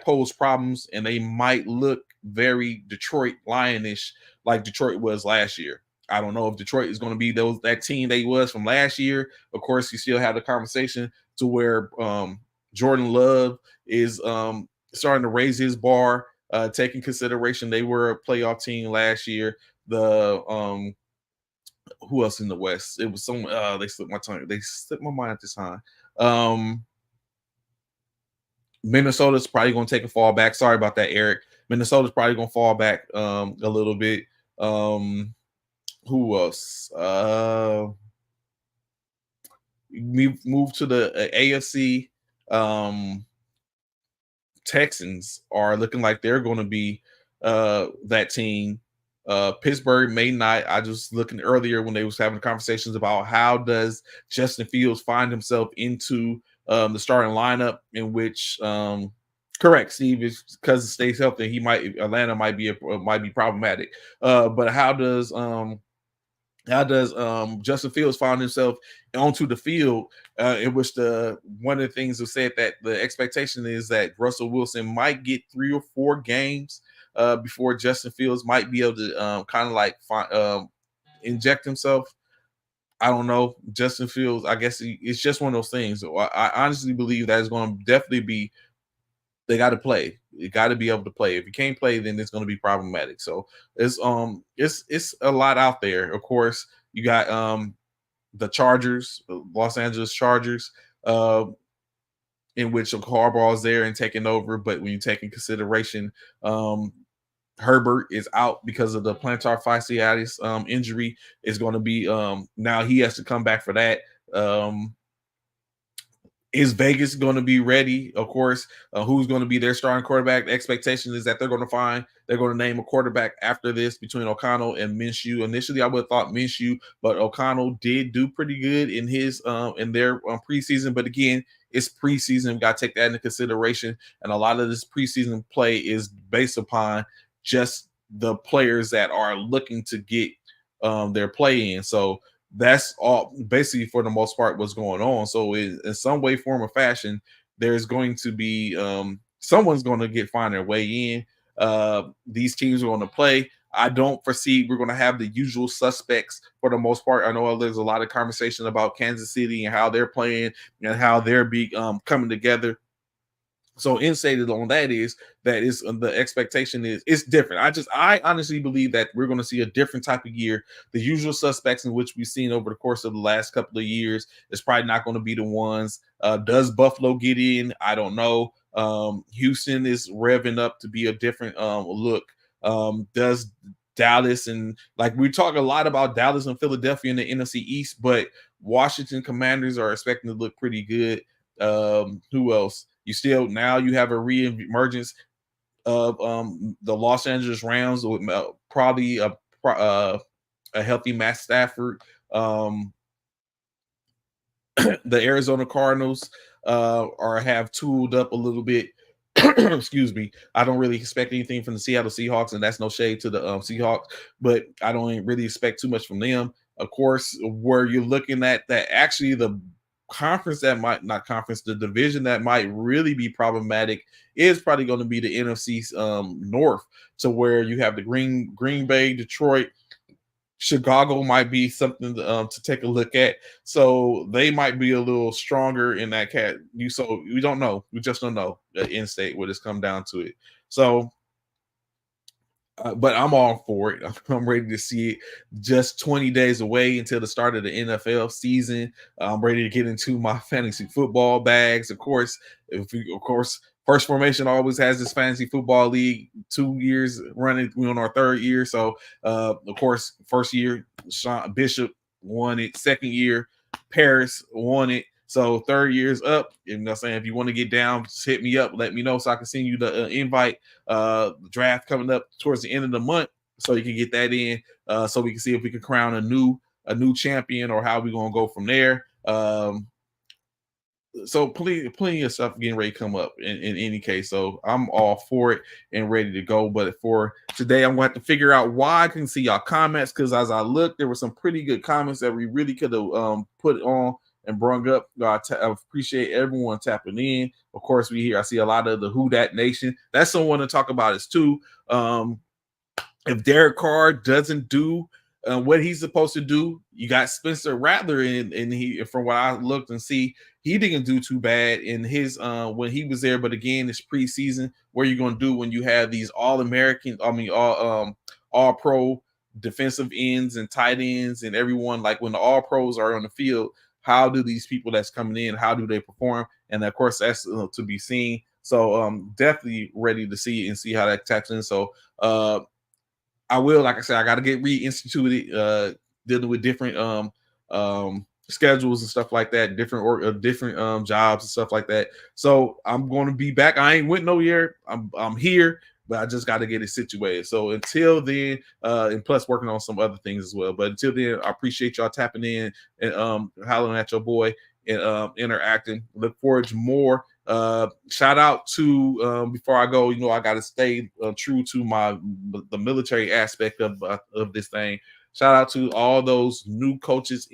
pose problems, and they might look very Detroit Lionish like Detroit was last year. I don't know if Detroit is going to be that team they was from last year. Of course, you still have the conversation to where Jordan Love is starting to raise his bar, taking consideration they were a playoff team last year. The who else in the West? It was some they slipped my tongue. They slipped my mind at this time. Minnesota's probably going to take a fall back. Sorry about that, Eric. Minnesota's probably going to fall back a little bit. Who else? We moved to the AFC. Texans are looking like they're going to be that team. Pittsburgh may not. I just looking earlier when they was having conversations about how does Justin Fields find himself into the starting lineup, in which correct, Steve, is because it stays healthy. Atlanta might be problematic. But how does Justin Fields find himself onto the field, in which one of the things was said that the expectation is that Russell Wilson might get 3 or 4 games before Justin Fields might be able to kind of like inject himself. I don't know. Justin Fields, I guess it's just one of those things. So I honestly believe that is going to definitely be, they got to play. You got to be able to play. If you can't play, then it's going to be problematic. So it's a lot out there. Of course, you got the Chargers, Los Angeles Chargers, in which Harbaugh is there and taking over. But when you take in consideration, Herbert is out because of the plantar fasciitis injury. Is going to be now he has to come back for that. Is Vegas going to be ready? Of course. Who's going to be their starting quarterback? The expectation is that they're going to name a quarterback after this between O'Connell and Minshew. Initially, I would have thought Minshew, but O'Connell did do pretty good in his in their preseason. But again, it's preseason. Got to take that into consideration. And a lot of this preseason play is based upon just the players that are looking to get their play in. So that's all basically for the most part what's going on. So in some way, form, or fashion, there's going to be someone's going to find their way in. These teams are going to play. I don't foresee we're going to have the usual suspects for the most part. I know there's a lot of conversation about Kansas City and how they're playing and how they're coming together. So insight on that is that is the expectation is it's different. I honestly believe that we're going to see a different type of year. The usual suspects in which we've seen over the course of the last couple of years is probably not going to be the ones. Does Buffalo get in? I don't know. Houston is revving up to be a different look. Does Dallas, and like we talk a lot about Dallas and Philadelphia in the NFC East, but Washington Commanders are expecting to look pretty good. Who else? You have a re-emergence of the Los Angeles Rams with probably a healthy Matt Stafford. The Arizona Cardinals have tooled up a little bit. Excuse me. I don't really expect anything from the Seattle Seahawks, and that's no shade to the Seahawks, but I don't really expect too much from them. Of course, where you're looking at that, actually the the division that might really be problematic is probably going to be the NFC North, to where you have the Green Bay, Detroit, Chicago might be something to take a look at. So they might be a little stronger in that cat. So we don't know. We just don't know in state what it's come down to it. So but I'm all for it. I'm ready to see it. Just 20 days away until the start of the NFL season. I'm ready to get into my fantasy football bags. Of course, First Formation always has this fantasy football league, 2 years running. We're on our 3rd year. So, of course, first year, Sean Bishop won it. Second year, Paris won it. So 3rd year's up. You know what I'm saying? If you want to get down, just hit me up. Let me know so I can send you the invite. The draft coming up towards the end of the month, so you can get that in. So we can see if we can crown a new champion or how we're gonna go from there. so plenty of stuff getting ready to come up in any case. So I'm all for it and ready to go. But for today, I'm going to have to figure out why I can see y'all comments, because as I looked, there were some pretty good comments that we really could have put on and brung up. I appreciate everyone tapping in. Of course, I see a lot of the Who Dat Nation. That's someone to talk about is too. If Derek Carr doesn't do what he's supposed to do, you got Spencer Rattler and he, from what I looked and see, he didn't do too bad in his when he was there. But again, it's preseason. What are you going to do when you have these all-American, all pro defensive ends and tight ends and everyone, like when the all pros are on the field? How do these people that's coming in, how do they perform? And of course, that's to be seen. So definitely ready to see how that taps in. So I will, like I said, I got to get reinstituted, dealing with different schedules and stuff like that, different jobs and stuff like that. So I'm going to be back. I ain't went nowhere. I'm here, but I just got to get it situated. So until then, and plus working on some other things as well. But until then, I appreciate y'all tapping in and hollering at your boy and interacting. Look forward to more. Shout out to before I go, I got to stay true to the military aspect of this thing. Shout out to all those new coaches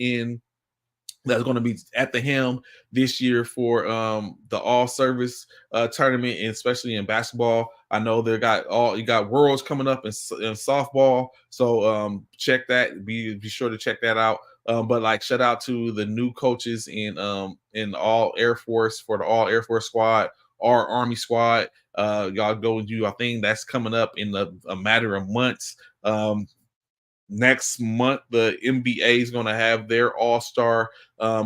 that's going to be at the helm this year for the all service tournament, and especially in basketball. I know you got Worlds coming up in softball, so check that. Be sure to check that out. But like, shout out to the new coaches in all Air Force, for the all Air Force squad, our Army squad. Y'all go do a thing that's coming up in a matter of months. Next month, the NBA is going to have their all-star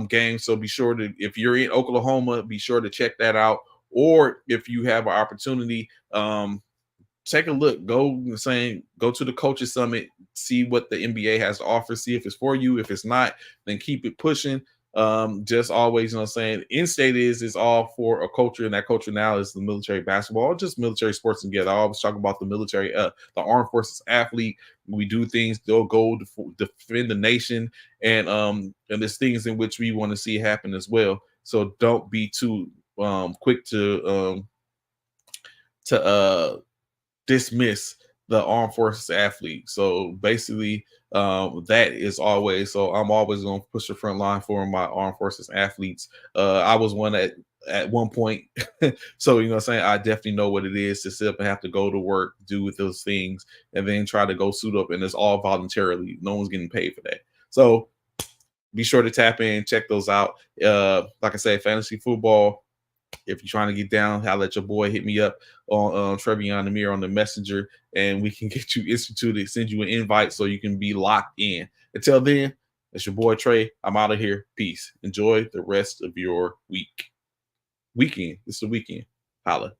game. So be sure to, if you're in Oklahoma, be sure to check that out. Or if you have an opportunity, take a look. Go to the Coaches Summit, see what the NBA has to offer, see if it's for you. If it's not, then keep it pushing. Just always, in-state is all for a culture, and that culture now is the military basketball, just military sports together. I always talk about the military, the armed forces athlete. We do things, they'll go defend the nation, and there's things in which we want to see happen as well. So don't be too quick to dismiss the armed forces athlete. So basically, that is always. So I'm always going to push the front line for my armed forces athletes. I was one at one point, so I definitely know what it is to sit up and have to go to work, do with those things, and then try to go suit up, and it's all voluntarily. No one's getting paid for that. So be sure to tap in, check those out. Like I said, fantasy football. If you're trying to get down, I'll let your boy hit me up on Trevion Amir on the messenger, and we can get you instituted, send you an invite so you can be locked in. Until then, it's your boy Trey. I'm out of here. Peace. Enjoy the rest of your weekend. It's the weekend. Holla.